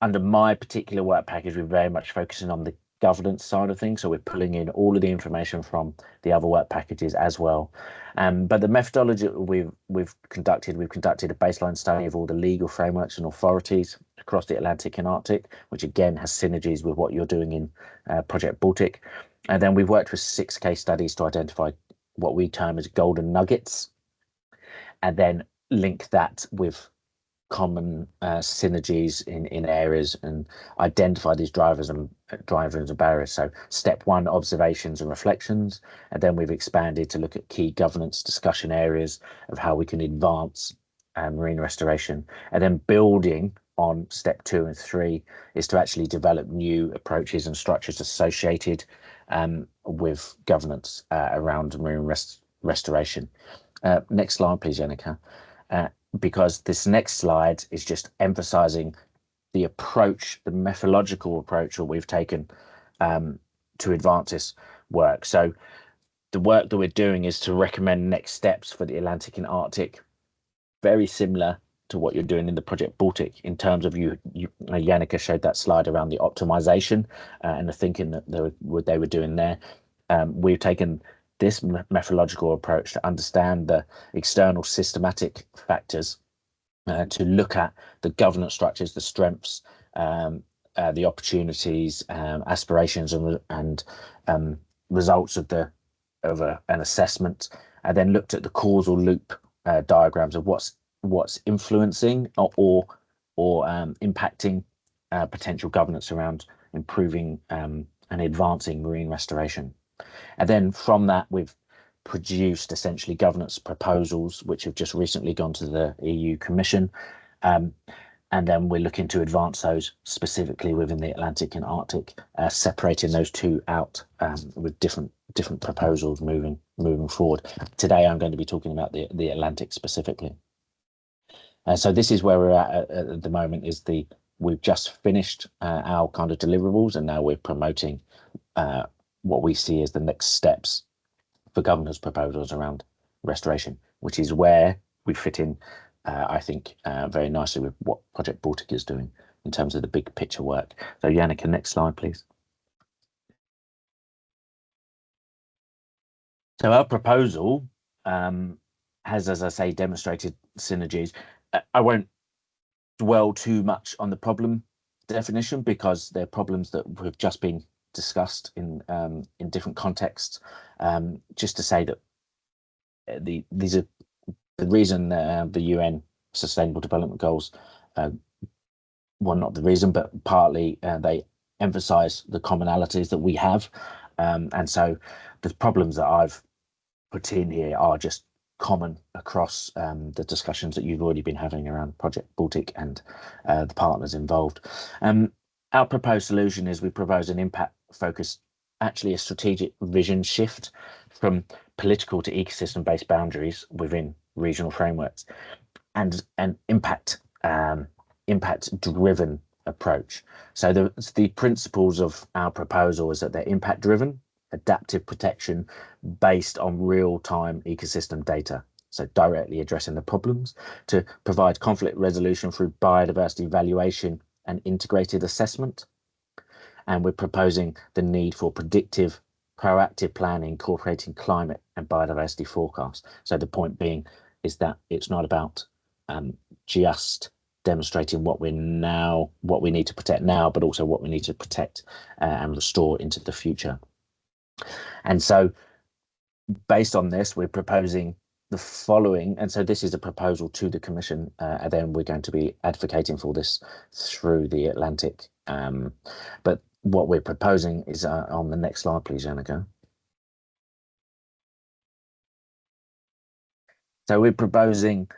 under my particular work package, we're very much focusing on the governance side of things. So we're pulling in all of the information from the other work packages as well. But the methodology we've conducted a baseline study of all the legal frameworks and authorities across the Atlantic and Arctic, which again has synergies with what you're doing in Project Baltic. And then we've worked with 6 case studies to identify what we term as golden nuggets, and then link that with common synergies in areas and identify these drivers and barriers. So step 1, observations and reflections, and then we've expanded to look at key governance discussion areas of how we can advance marine restoration, and then building on step 2 and 3 is to actually develop new approaches and structures associated with governance around marine restoration. Next slide, please, Janica. Because this next slide is just emphasizing the approach, the methodological approach that we've taken to advance this work. So the work that we're doing is to recommend next steps for the Atlantic and Arctic, very similar to what you're doing in the Project Baltic in terms of Janica showed that slide around the optimization and the thinking that they were doing there. We've taken this methodological approach to understand the external systematic factors, to look at the governance structures, the strengths, the opportunities, aspirations, and results of an assessment, and then looked at the causal loop diagrams of what's influencing or impacting potential governance around improving and advancing marine restoration. And then from that, we've produced essentially governance proposals, which have just recently gone to the EU Commission. And then we're looking to advance those specifically within the Atlantic and Arctic, separating those two out with different proposals moving forward. Today, I'm going to be talking about the Atlantic specifically. So this is where we're at the moment. We've just finished our kind of deliverables, and now we're promoting what we see as the next steps for governance proposals around restoration, which is where we fit in, I think, very nicely with what Project Baltic is doing in terms of the big picture work. So Janica, next slide, please. So our proposal has, as I say, demonstrated synergies. I won't dwell too much on the problem definition because they're problems that have just been discussed in different contexts. Just to say that these are the reason the UN Sustainable Development Goals, well, not the reason, but partly they emphasize the commonalities that we have, and so the problems that I've put in here are just common across the discussions that you've already been having around Project Baltic and the partners involved. Our proposed solution is we propose an impact focus, actually a strategic vision shift from political to ecosystem based boundaries within regional frameworks, and an impact driven approach. So the principles of our proposal is that they're impact driven, adaptive protection based on real-time ecosystem data, so directly addressing the problems, to provide conflict resolution through biodiversity evaluation and integrated assessment. And we're proposing the need for predictive, proactive planning incorporating climate and biodiversity forecasts. So the point being is that it's not about just demonstrating what we need to protect now, but also what we need to protect and restore into the future. And so based on this, we're proposing the following, and so this is a proposal to the Commission, and then we're going to be advocating for this through the Atlantic. But what we're proposing is on the next slide, please, Janica. So we're proposing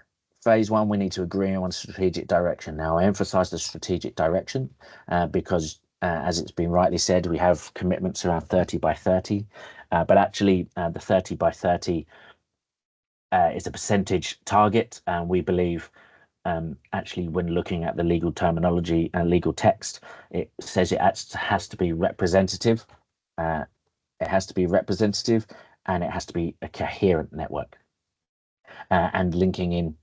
phase 1, we need to agree on strategic direction. Now, I emphasize the strategic direction because as it's been rightly said, we have commitments around 30 by 30, but actually the 30 by 30 is a percentage target, and we believe actually when looking at the legal terminology and legal text, it says it has to be representative. It has to be representative, and it has to be a coherent network, and linking in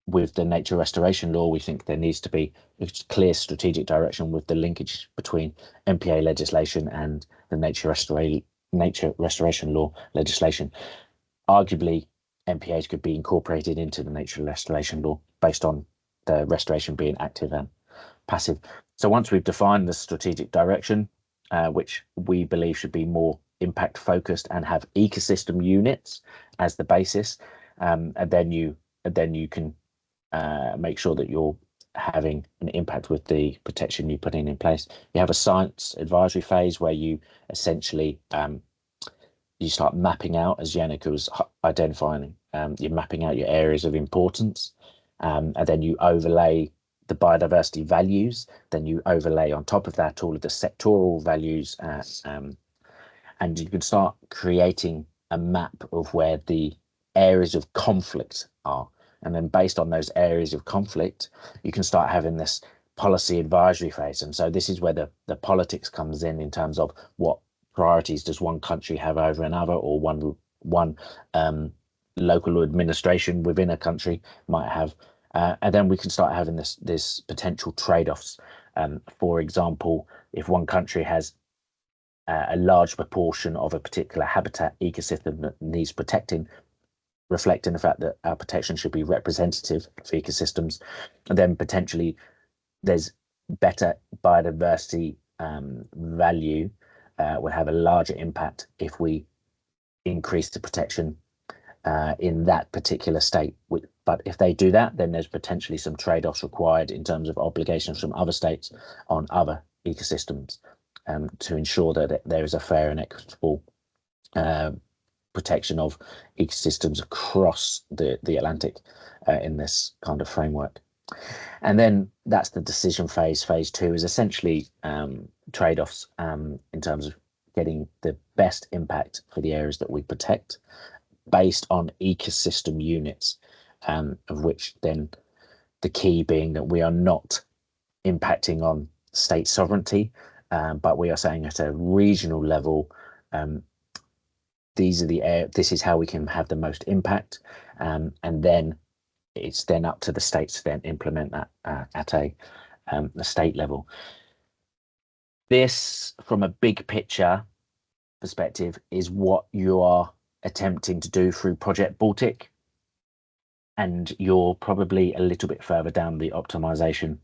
with the nature restoration law, we think there needs to be a clear strategic direction with the linkage between MPA legislation and the nature restoration law legislation. Arguably, MPAs could be incorporated into the nature restoration law based on the restoration being active and passive. So once we've defined the strategic direction, which we believe should be more impact focused and have ecosystem units as the basis, and then you can make sure that you're having an impact with the protection you're putting in place. You have a science advisory phase where you essentially you start mapping out, as Yannicka was identifying, you're mapping out your areas of importance, and then you overlay the biodiversity values, then you overlay on top of that all of the sectoral values, and you can start creating a map of where the areas of conflict are. And then based on those areas of conflict, you can start having this policy advisory phase. And so this is where the politics comes in terms of what priorities does one country have over another, or one local administration within a country might have. And then we can start having this potential trade-offs. For example, if one country has a large proportion of a particular habitat ecosystem that needs protecting, reflecting the fact that our protection should be representative of ecosystems, and then potentially there's better biodiversity value will have a larger impact if we increase the protection in that particular state. But if they do that, then there's potentially some trade-offs required in terms of obligations from other states on other ecosystems to ensure that there is a fair and equitable protection of ecosystems across the Atlantic in this kind of framework. And then that's the decision phase. Phase two is essentially trade-offs in terms of getting the best impact for the areas that we protect based on ecosystem units, of which then the key being that we are not impacting on state sovereignty, but we are saying at a regional level, this is how we can have the most impact, and then it's then up to the states to then implement that at a state level. This, from a big picture perspective, is what you are attempting to do through Project Baltic, and you're probably a little bit further down the optimization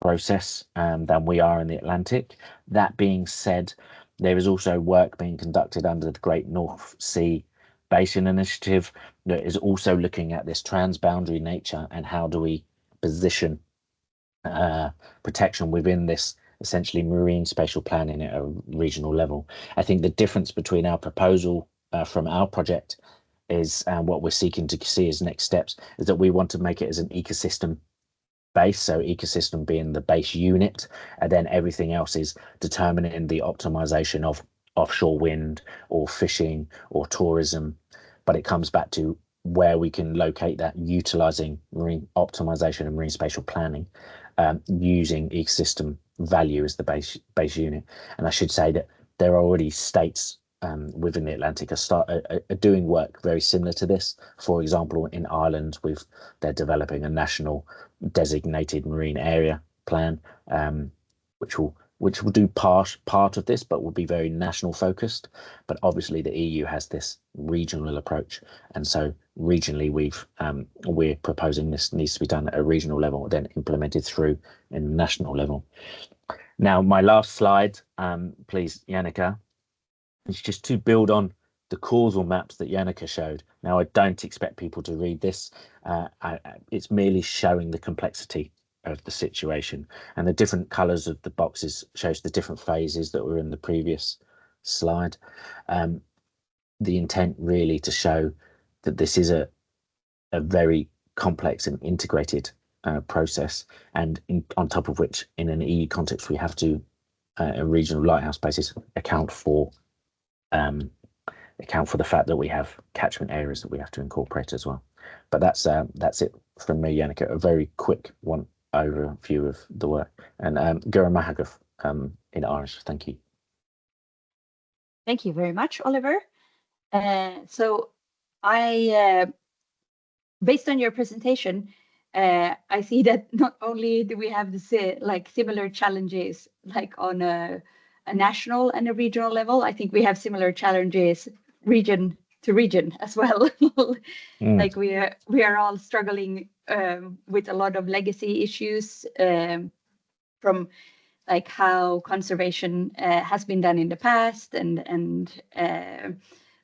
process than we are in the Atlantic. That being said, there is also work being conducted under the Great North Sea Basin Initiative that is also looking at this transboundary nature and how do we position protection within this essentially marine spatial planning at a regional level. I think the difference between our proposal from our project is what we're seeking to see as next steps is that we want to make it as an ecosystem base, so ecosystem being the base unit, and then everything else is determining the optimization of offshore wind or fishing or tourism. But it comes back to where we can locate that, utilizing marine optimization and marine spatial planning, using ecosystem value as the base unit. And I should say that there are already states within the Atlantic are doing work very similar to this. For example, in Ireland, they're developing a national designated marine area plan, which will do part of this, but will be very national focused. But obviously, the EU has this regional approach, and so regionally, we're proposing this needs to be done at a regional level, then implemented through in national level. Now, my last slide, please, Yannicka. It's just to build on the causal maps that Yannicka showed. Now, I don't expect people to read this. It's merely showing the complexity of the situation, and the different colors of the boxes shows the different phases that were in the previous slide. The intent really to show that this is a very complex and integrated process, and on top of which, in an EU context, we have to, a regional lighthouse basis, account for the fact that we have catchment areas that we have to incorporate as well. But that's it from me, Yannicka. A very quick one overview of the work. And Gura Mahagov in Irish. Thank you. Thank you very much, Oliver. So I, based on your presentation, I see that not only do we have similar challenges like on a national and a regional level, I think we have similar challenges region to region as well. Like we are all struggling with a lot of legacy issues from like how conservation has been done in the past, and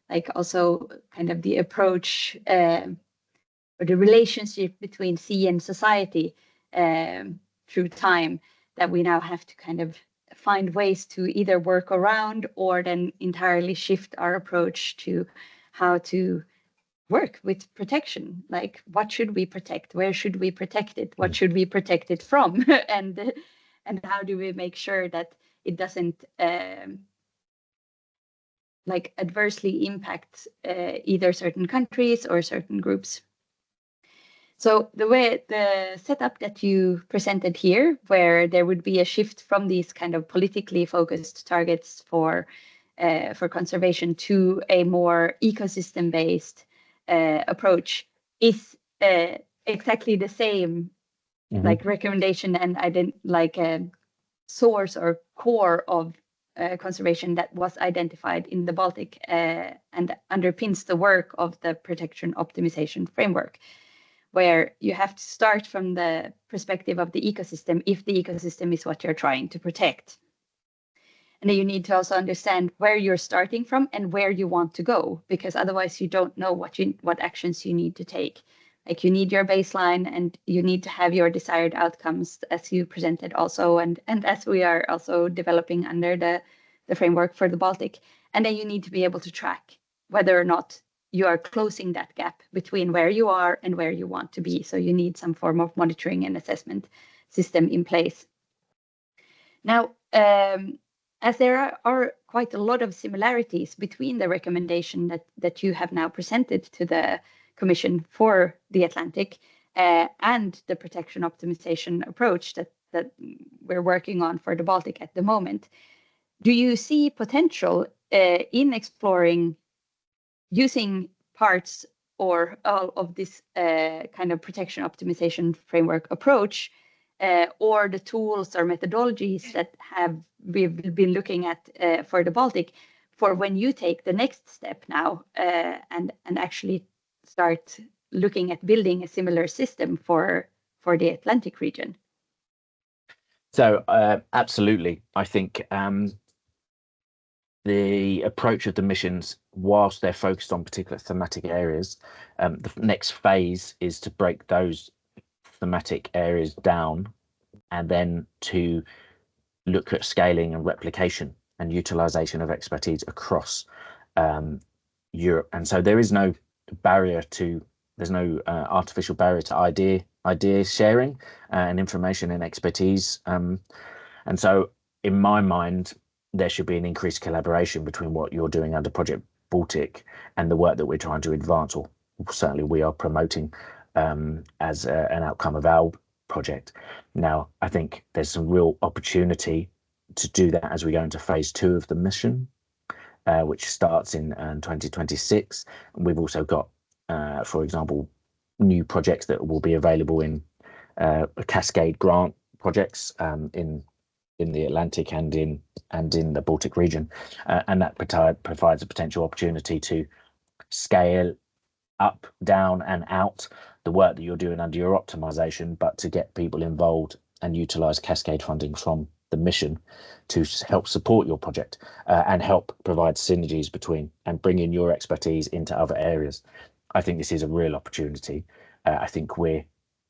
like also kind of the approach or the relationship between sea and society through time, that we now have to kind of find ways to either work around or then entirely shift our approach to how to work with protection. Like, what should we protect? Where should we protect it? What should we protect it from? and how do we make sure that it doesn't like adversely impact either certain countries or certain groups? So the setup that you presented here, where there would be a shift from these kind of politically focused targets for conservation to a more ecosystem-based approach, is exactly the same like recommendation and like a source or core of conservation that was identified in the Baltic and underpins the work of the protection optimization framework, where you have to start from the perspective of the ecosystem if the ecosystem is what you're trying to protect. And then you need to also understand where you're starting from and where you want to go, because otherwise you don't know what actions you need to take. Like, you need your baseline and you need to have your desired outcomes, as you presented also, and as we are also developing under the framework for the Baltic. And then you need to be able to track whether or not you are closing that gap between where you are and where you want to be. So you need some form of monitoring and assessment system in place. Now, as there are quite a lot of similarities between the recommendation that you have now presented to the Commission for the Atlantic and the protection optimization approach that we're working on for the Baltic at the moment, do you see potential in exploring using parts or all of this kind of protection optimization framework approach or the tools or methodologies that we've been looking at for the Baltic, for when you take the next step now and actually start looking at building a similar system for the Atlantic region? So absolutely, I think the approach of the missions, whilst they're focused on particular thematic areas, the next phase is to break those thematic areas down and then to look at scaling and replication and utilization of expertise across Europe. And so there is no barrier to, there's no artificial barrier to idea sharing and information and expertise. And so in my mind, there should be an increased collaboration between what you're doing under Project Baltic and the work that we're trying to advance, or certainly we are promoting as an outcome of our project. Now, I think there's some real opportunity to do that as we go into phase 2 of the mission, which starts in 2026. And we've also got, for example, new projects that will be available in cascade grant projects in the Atlantic and in the Baltic region, and that provides a potential opportunity to scale up, down, and out the work that you're doing under your optimization, but to get people involved and utilize cascade funding from the mission to help support your project and help provide synergies between and bring in your expertise into other areas. I think this is a real opportunity. I think we're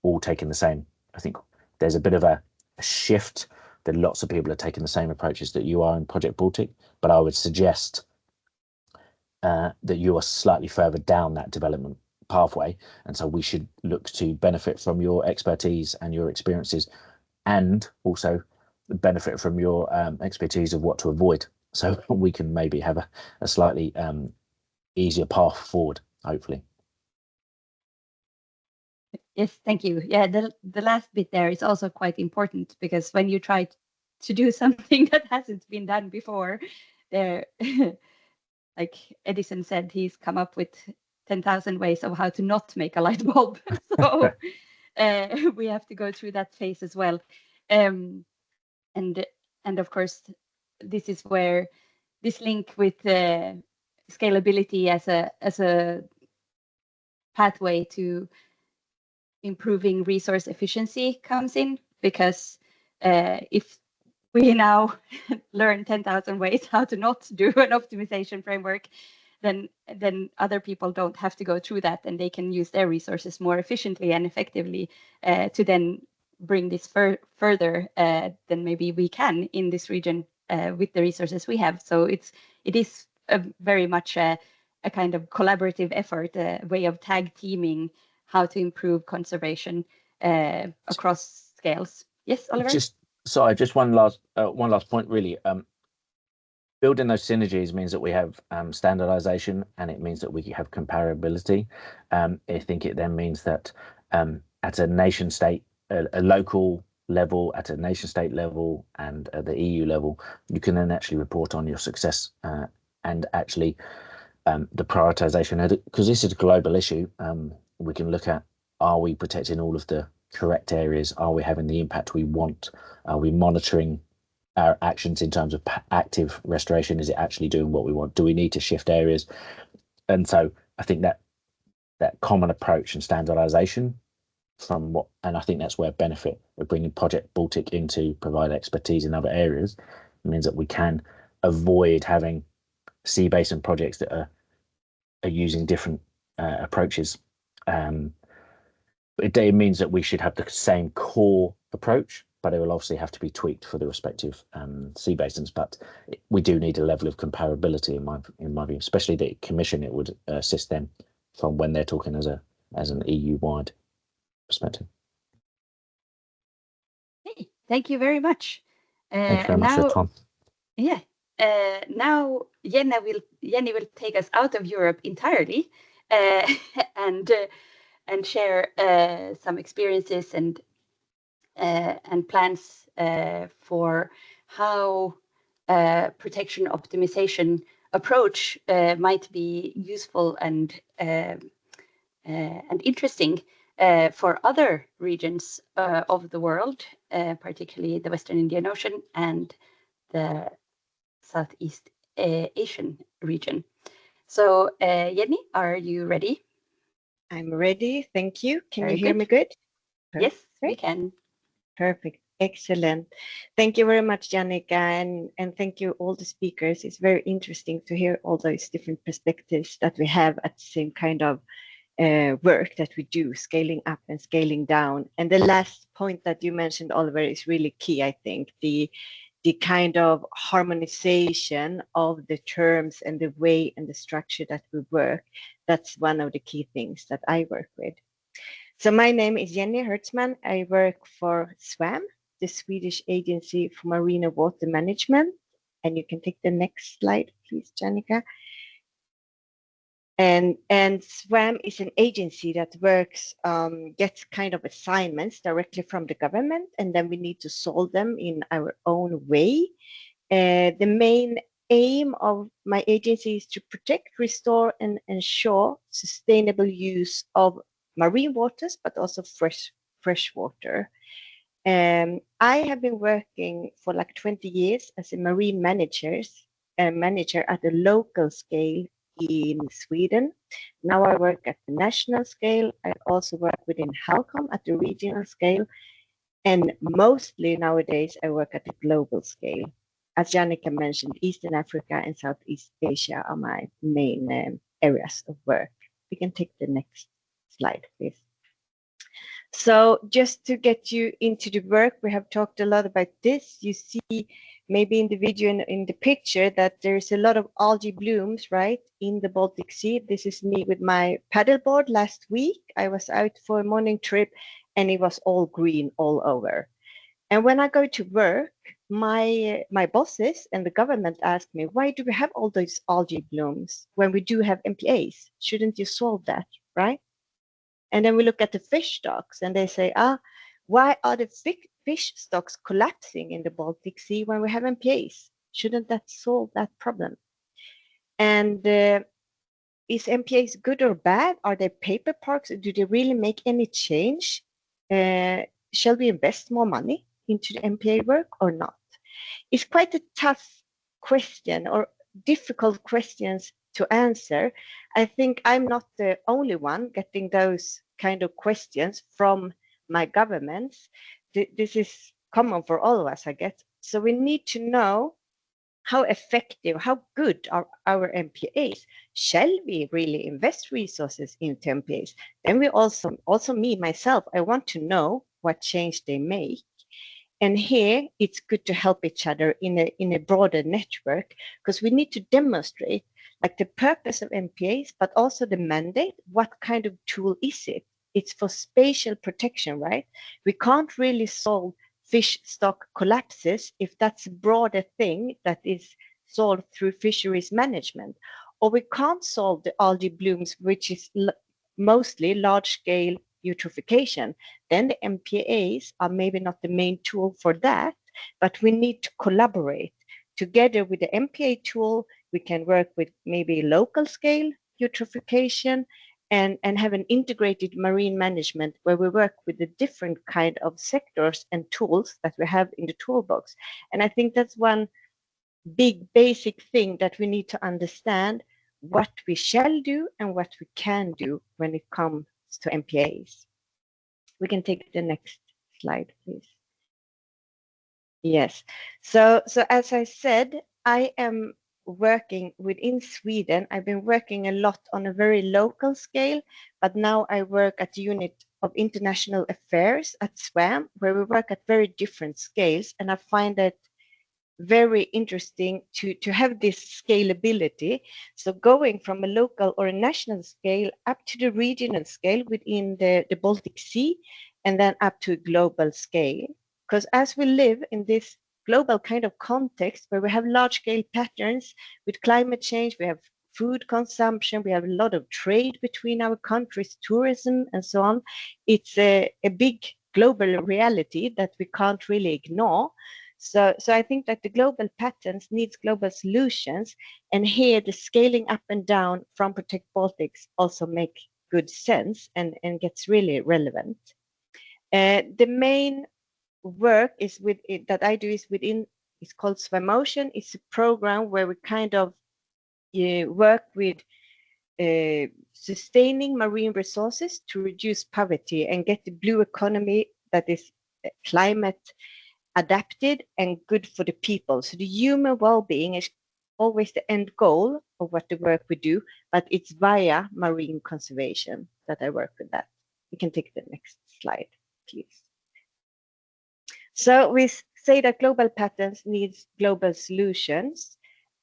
all taking the same. I think there's a bit of a shift that lots of people are taking the same approaches that you are in Project Baltic, but I would suggest that you are slightly further down that development pathway, and so we should look to benefit from your expertise and your experiences, and also benefit from your expertise of what to avoid, so we can maybe have a slightly easier path forward, hopefully. Yes, thank you. Yeah, the last bit there is also quite important, because when you try to do something that hasn't been done before, there, like Edison said, he's come up with 10,000 ways of how to not make a light bulb. So we have to go through that phase as well. And of course, this is where this link with scalability as a pathway to improving resource efficiency comes in, because if we now learn 10,000 ways how to not do an optimization framework, then other people don't have to go through that, and they can use their resources more efficiently and effectively to then bring this further than maybe we can in this region with the resources we have. So it is very much a kind of collaborative effort, a way of tag teaming how to improve conservation across scales. Yes, Oliver? Just one last point, really. Building those synergies means that we have standardization, and it means that we have comparability. I think it then means that at a nation state, a local level, at a nation state level, and at the EU level, you can then actually report on your success and actually the prioritization, because this is a global issue. We can look at, are we protecting all of the correct areas? Are we having the impact we want? Are we monitoring our actions in terms of active restoration? Is it actually doing what we want? Do we need to shift areas? And so I think that common approach and standardization and I think that's where benefit of bringing Project Baltic in to provide expertise in other areas. It means that we can avoid having sea basin projects that are using different approaches. It means that we should have the same core approach, but it will obviously have to be tweaked for the respective sea basins. But we do need a level of comparability in my view, especially the Commission. It would assist them from when they're talking as an EU-wide perspective. Hey, thank you very much. Thank you very much for your time. Yeah. Now Jenny will take us out of Europe entirely and share some experiences and plans for how protection optimization approach might be useful and interesting for other regions of the world, particularly the Western Indian Ocean and the Southeast Asian region. So Jenny, are you ready? I'm ready. Thank you. Can Very you hear good. me good? Yes, we Perfect. can. Perfect. Excellent. Thank you very much, Jannica, and thank you all the speakers. It's very interesting to hear all those different perspectives that we have at the same kind of work that we do, scaling up and scaling down. And the last point that you mentioned, Oliver, is really key, I think. The kind of harmonization of the terms and the way and the structure that we work. That's one of the key things that I work with. So my name is Jenny Hertzman. I work for SWAM, the Swedish Agency for Marine and Water Management. And you can take the next slide, please, Jannica. And SWAM is an agency that works, gets kind of assignments directly from the government, and then we need to solve them in our own way. The main aim of my agency is to protect, restore, and ensure sustainable use of marine waters, but also fresh water. I have been working for like 20 years as a marine manager at a local scale in Sweden. Now I work at the national scale. I also work within HELCOM at the regional scale. And mostly nowadays, I work at the global scale. As Jannica mentioned, Eastern Africa and Southeast Asia are my main areas of work. We can take the next slide, please. So just to get you into the work, we have talked a lot about this. You see maybe in the video and in the picture that there's a lot of algae blooms, right, in the Baltic Sea. This is me with my paddleboard last week. I was out for a morning trip and it was all green all over. And when I go to work, my bosses and the government ask me, why do we have all those algae blooms when we do have MPAs? Shouldn't you solve that, right? And then we look at the fish stocks and they say, why are the fish stocks collapsing in the Baltic Sea when we have MPAs? Shouldn't that solve that problem? And is MPAs good or bad? Are they paper parks? Do they really make any change? shall we invest more money into the MPA work or not? It's quite a tough question or difficult questions to answer. I think I'm not the only one getting those kind of questions from my governments. This is common for all of us, I guess. So we need to know how effective, how good are our MPAs? Shall we really invest resources into MPAs? Then we also me, myself, I want to know what change they make. And here it's good to help each other in a broader network, because we need to demonstrate like the purpose of MPAs, but also the mandate. What kind of tool is it? It's for spatial protection, right? We can't really solve fish stock collapses if that's a broader thing that is solved through fisheries management. Or we can't solve the algae blooms, which is mostly large scale eutrophication. Then the MPAs are maybe not the main tool for that, but we need to collaborate. Together with the MPA tool, we can work with maybe local scale eutrophication and have an integrated marine management where we work with the different kind of sectors and tools that we have in the toolbox. And I think that's one big basic thing that we need to understand, what we shall do and what we can do when it comes to MPAs. We can take the next slide, please. Yes. So as I said, I am working within Sweden. I've been working a lot on a very local scale, but now I work at the Unit of International Affairs at SWAM, where we work at very different scales. And I find that very interesting to have this scalability. So going from a local or a national scale up to the regional scale within the Baltic Sea, and then up to a global scale. Because as we live in this global kind of context where we have large scale patterns with climate change, we have food consumption, we have a lot of trade between our countries, tourism and so on. It's a big global reality that we can't really ignore. So I think that the global patterns needs global solutions, and here the scaling up and down from Protect Baltics also make good sense and gets really relevant. The main work is with it that I do is within, it's called Swimotion. It's a program where we kind of work with sustaining marine resources to reduce poverty and get the blue economy that is climate adapted and good for the people. So the human well-being is always the end goal of what the work we do, but it's via marine conservation that I work with that. We can take the next slide, please. So we say that global patterns needs global solutions.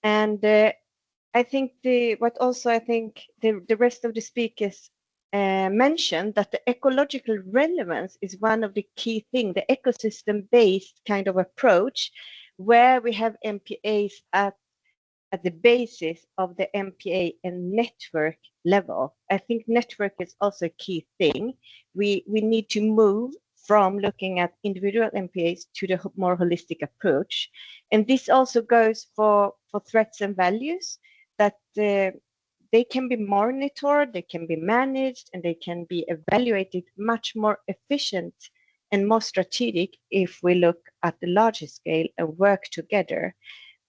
And I think the rest of the speakers mentioned that the ecological relevance is one of the key things, the ecosystem-based kind of approach, where we have MPAs at the basis of the MPA and network level. I think network is also a key thing. We need to move from looking at individual MPAs to the more holistic approach. And this also goes for threats and values, that they can be monitored, they can be managed, and they can be evaluated much more efficient and more strategic if we look at the larger scale and work together.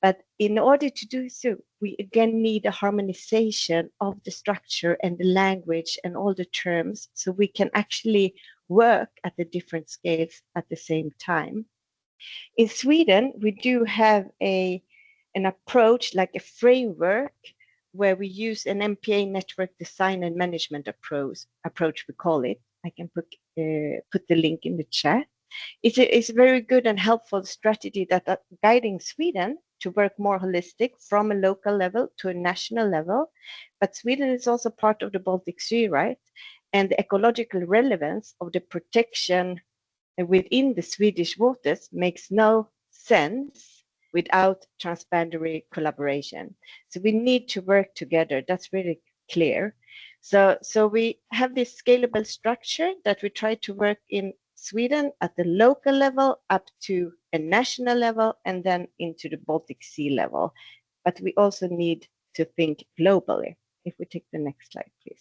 But in order to do so, we again need a harmonization of the structure and the language and all the terms, so we can actually work at the different scales at the same time. In Sweden, we do have an approach, like a framework, where we use an MPA network design and management approach, we call it. I can put the link in the chat. It's a very good and helpful strategy that guiding Sweden to work more holistic from a local level to a national level. But Sweden is also part of the Baltic Sea, right? And the ecological relevance of the protection within the Swedish waters makes no sense without transboundary collaboration. So we need to work together. That's really clear. So we have this scalable structure that we try to work in Sweden at the local level up to a national level and then into the Baltic Sea level. But we also need to think globally. If we take the next slide, please.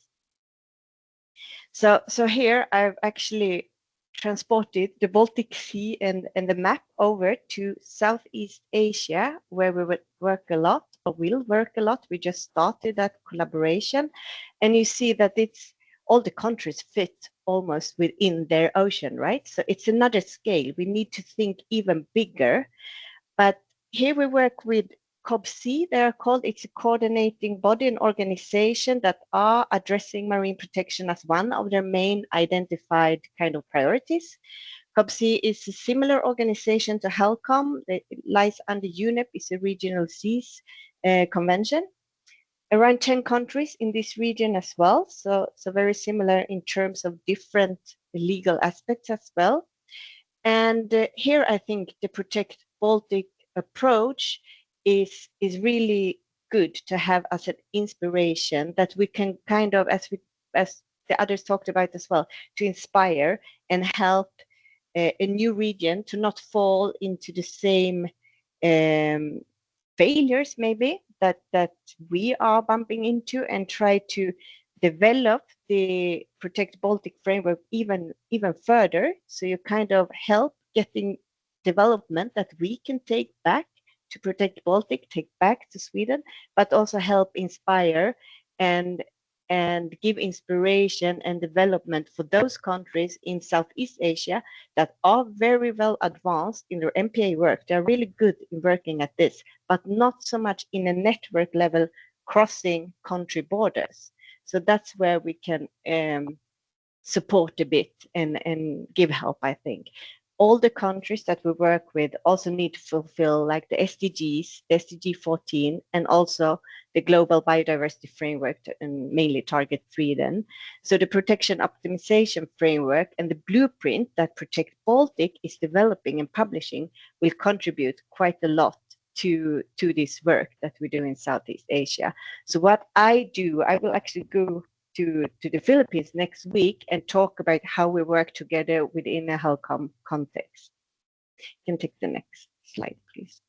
So here I've actually transported the Baltic Sea and the map over to Southeast Asia, where we would work a lot, or will work a lot. We just started that collaboration, and you see that it's all the countries fit almost within their ocean, right? So it's another scale. We need to think even bigger. But here we work with COBC, they are called. It's a coordinating body and organization that are addressing marine protection as one of their main identified kind of priorities. COBC is a similar organization to HELCOM. It lies under UNEP, it's a regional seas convention. Around 10 countries in this region as well. So very similar in terms of different legal aspects as well. And here I think the Protect Baltic approach is really good to have as an inspiration that we can kind of, as the others talked about as well, to inspire and help a new region to not fall into the same failures maybe that we are bumping into, and try to develop the Protect Baltic framework even further. So you kind of help getting development that we can take back to Protect Baltic, take back to Sweden, but also help inspire and give inspiration and development for those countries in Southeast Asia that are very well advanced in their MPA work. They're really good in working at this, but not so much in a network level crossing country borders. So that's where we can support a bit and give help, I think. All the countries that we work with also need to fulfill like the SDGs, the SDG 14, and also the Global Biodiversity Framework, and mainly target Sweden. So the protection optimization framework and the blueprint that Protect Baltic is developing and publishing will contribute quite a lot to this work that we do in Southeast Asia. So what I do, I will actually go to the Philippines next week and talk about how we work together within a HELCOM context. You can take the next slide, please.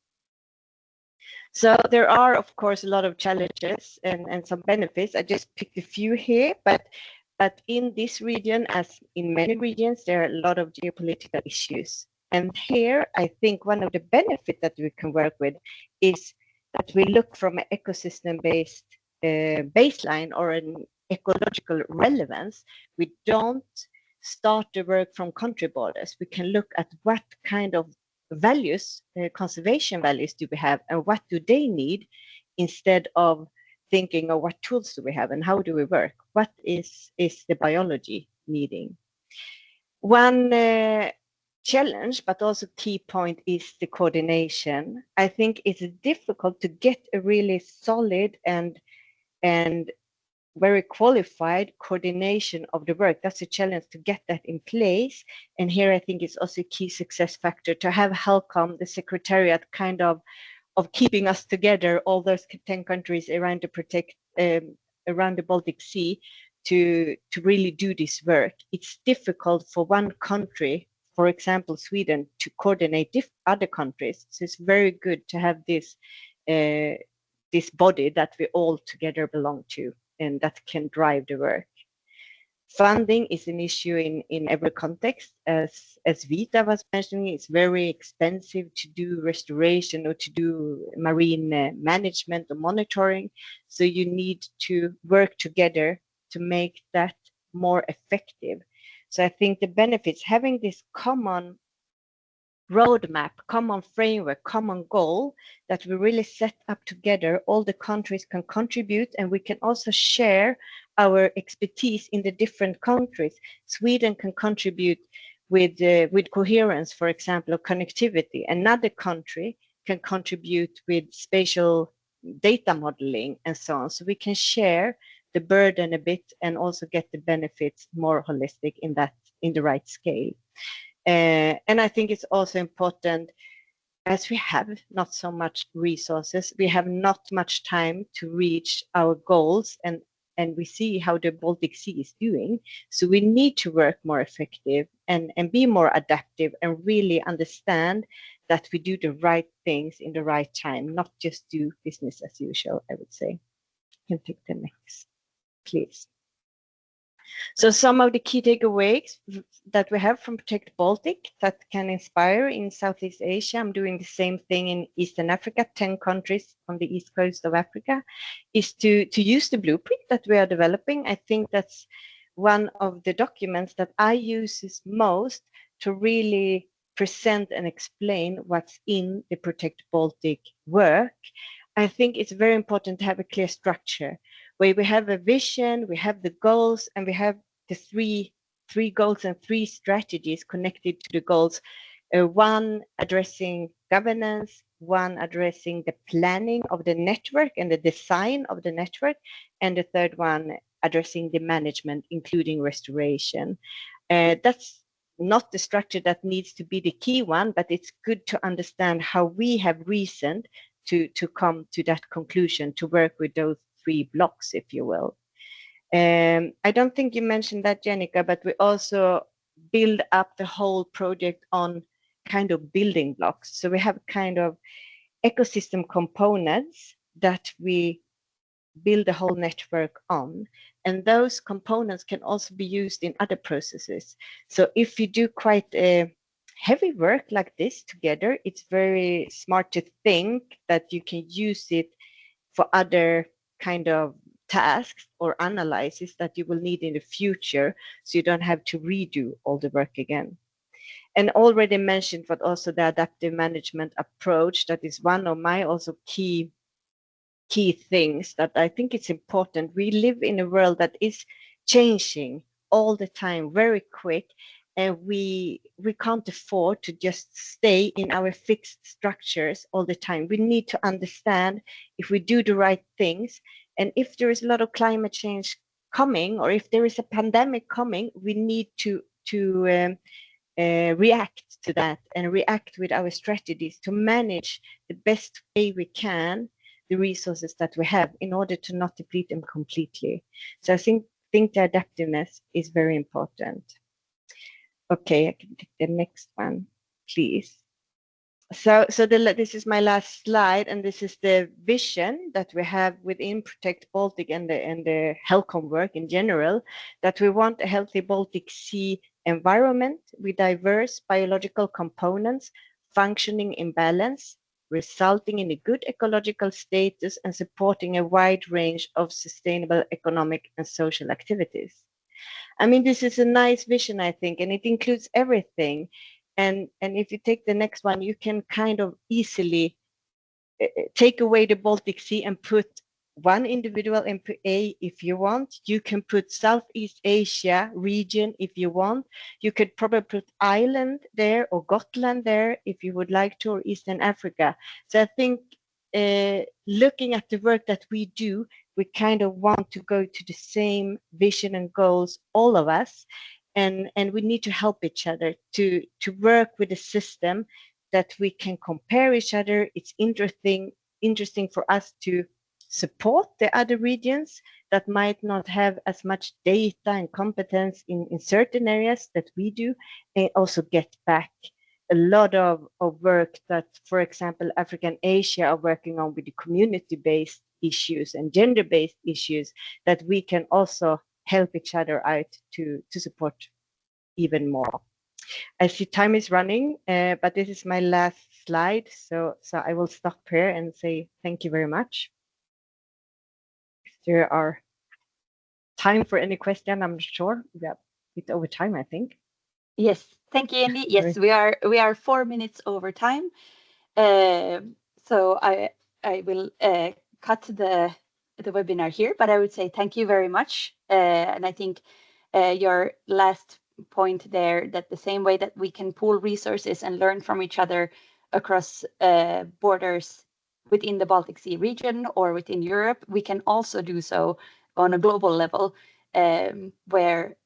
So there are, of course, a lot of challenges and some benefits. I just picked a few here, but in this region, as in many regions, there are a lot of geopolitical issues. And here, I think one of the benefits that we can work with is that we look from an ecosystem-based baseline or an ecological relevance. We don't start the work from country borders. We can look at what kind of values, conservation values do we have, and what do they need, instead of thinking of what tools do we have and how do we work? What is the biology needing? One challenge, but also key point, is the coordination. I think it's difficult to get a really solid and very qualified coordination of the work. That's a challenge to get that in place. And here I think it's also a key success factor to have HELCOM, the secretariat, kind of keeping us together, all those 10 countries around around the Baltic Sea, to really do this work. It's difficult for one country, for example, Sweden, to coordinate other countries. So it's very good to have this body that we all together belong to, and that can drive the work. Funding is an issue in every context. As Vita was mentioning, it's very expensive to do restoration or to do marine management or monitoring. So you need to work together to make that more effective. So I think the benefits, having this common roadmap, common framework, common goal that we really set up together, all the countries can contribute, and we can also share our expertise in the different countries. Sweden can contribute with coherence, for example, or connectivity. Another country can contribute with spatial data modeling and so on. So we can share the burden a bit and also get the benefits more holistic in the right scale. And I think it's also important, as we have not so much resources, we have not much time to reach our goals, and we see how the Baltic Sea is doing. So we need to work more effective and be more adaptive, and really understand that we do the right things in the right time, not just do business as usual, I would say. You can take the next, please. So some of the key takeaways that we have from Protect Baltic that can inspire in Southeast Asia, I'm doing the same thing in Eastern Africa, 10 countries on the east coast of Africa, is to use the blueprint that we are developing. I think that's one of the documents that I use most to really present and explain what's in the Protect Baltic work. I think it's very important to have a clear structure where we have a vision, we have the goals, and we have the three goals and 3 strategies connected to the goals. One addressing governance, one addressing the planning of the network and the design of the network, and the third one addressing the management, including restoration. That's not the structure that needs to be the key one, but it's good to understand how we have reasoned to come to that conclusion, to work with those 3 blocks, if you will. I don't think you mentioned that, Jenica, but we also build up the whole project on kind of building blocks. So we have kind of ecosystem components that we build the whole network on. And those components can also be used in other processes. So if you do quite a heavy work like this together, it's very smart to think that you can use it for other kind of tasks or analysis that you will need in the future, so you don't have to redo all the work again. And already mentioned, but also the adaptive management approach, that is one of my also key things that I think it's important. We live in a world that is changing all the time, very quick, and we can't afford to just stay in our fixed structures all the time. We need to understand if we do the right things, and if there is a lot of climate change coming, or if there is a pandemic coming, we need to react to that and react with our strategies to manage the best way we can the resources that we have in order to not deplete them completely. So I think the adaptiveness is very important. Okay, I can take the next one, please. So this is my last slide, and this is the vision that we have within Protect Baltic and the HELCOM work in general, that we want a healthy Baltic Sea environment with diverse biological components functioning in balance, resulting in a good ecological status and supporting a wide range of sustainable economic and social activities. I mean, this is a nice vision, I think, and it includes everything. And if you take the next one, you can kind of easily take away the Baltic Sea and put one individual MPA if you want. You can put Southeast Asia region if you want. You could probably put Ireland there or Gotland there if you would like to, or Eastern Africa. So I think looking at the work that we do, we kind of want to go to the same vision and goals, all of us, and we need to help each other to work with a system that we can compare each other. It's interesting for us to support the other regions that might not have as much data and competence in certain areas that we do, and also get back a lot of work that, for example, Africa and Asia are working on with the community-based issues and gender-based issues, that we can also help each other out to support even more. I see time is running, but this is my last slide, so I will stop here and say thank you very much. If there are time for any question, I'm sure we are a bit over time, I think. Yes, thank you, Andy. Yes, we are 4 minutes over time. So I will cut the webinar here, but I would say thank you very much. And I think your last point there, that the same way that we can pool resources and learn from each other across borders within the Baltic Sea region or within Europe, we can also do so on a global level, where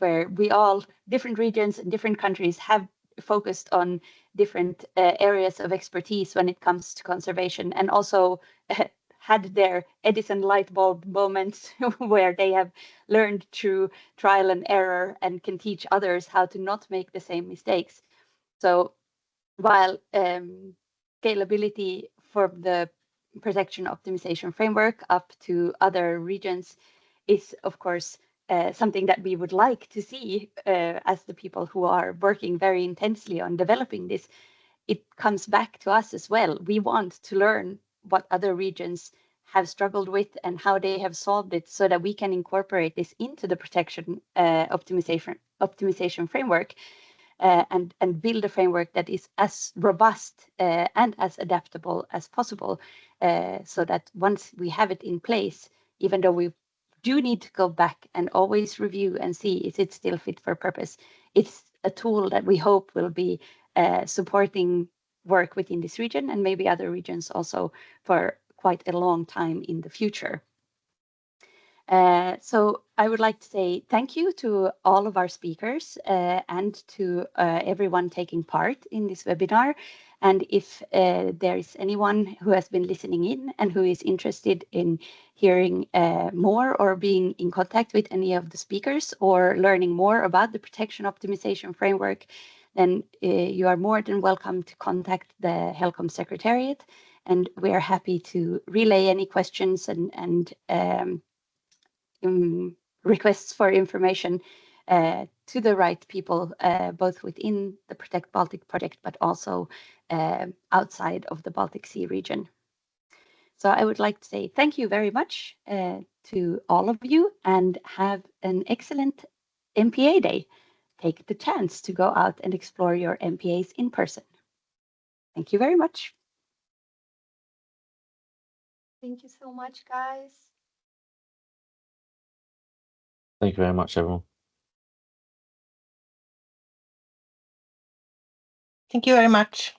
we all, different regions and different countries, have focused on different areas of expertise when it comes to conservation, and also had their Edison light bulb moments where they have learned through trial and error and can teach others how to not make the same mistakes. So while scalability for the protection optimization framework up to other regions is, of course, something that we would like to see as the people who are working very intensely on developing this. It comes back to us as well. We want to learn what other regions have struggled with and how they have solved it, so that we can incorporate this into the protection optimization framework, and build a framework that is as robust and as adaptable as possible, so that once we have it in place, even though we do need to go back and always review and see, is it still fit for purpose, it's a tool that we hope will be supporting work within this region and maybe other regions also for quite a long time in the future. So I would like to say thank you to all of our speakers and to everyone taking part in this webinar. And if there is anyone who has been listening in and who is interested in hearing more or being in contact with any of the speakers or learning more about the protection optimization framework, then you are more than welcome to contact the HELCOM Secretariat. And we are happy to relay any questions and requests for information to the right people, both within the Protect Baltic project, but also outside of the Baltic Sea region. So I would like to say thank you very much to all of you, and have an excellent MPA day. Take the chance to go out and explore your MPAs in person. Thank you very much. Thank you so much, guys. Thank you very much, everyone. Thank you very much.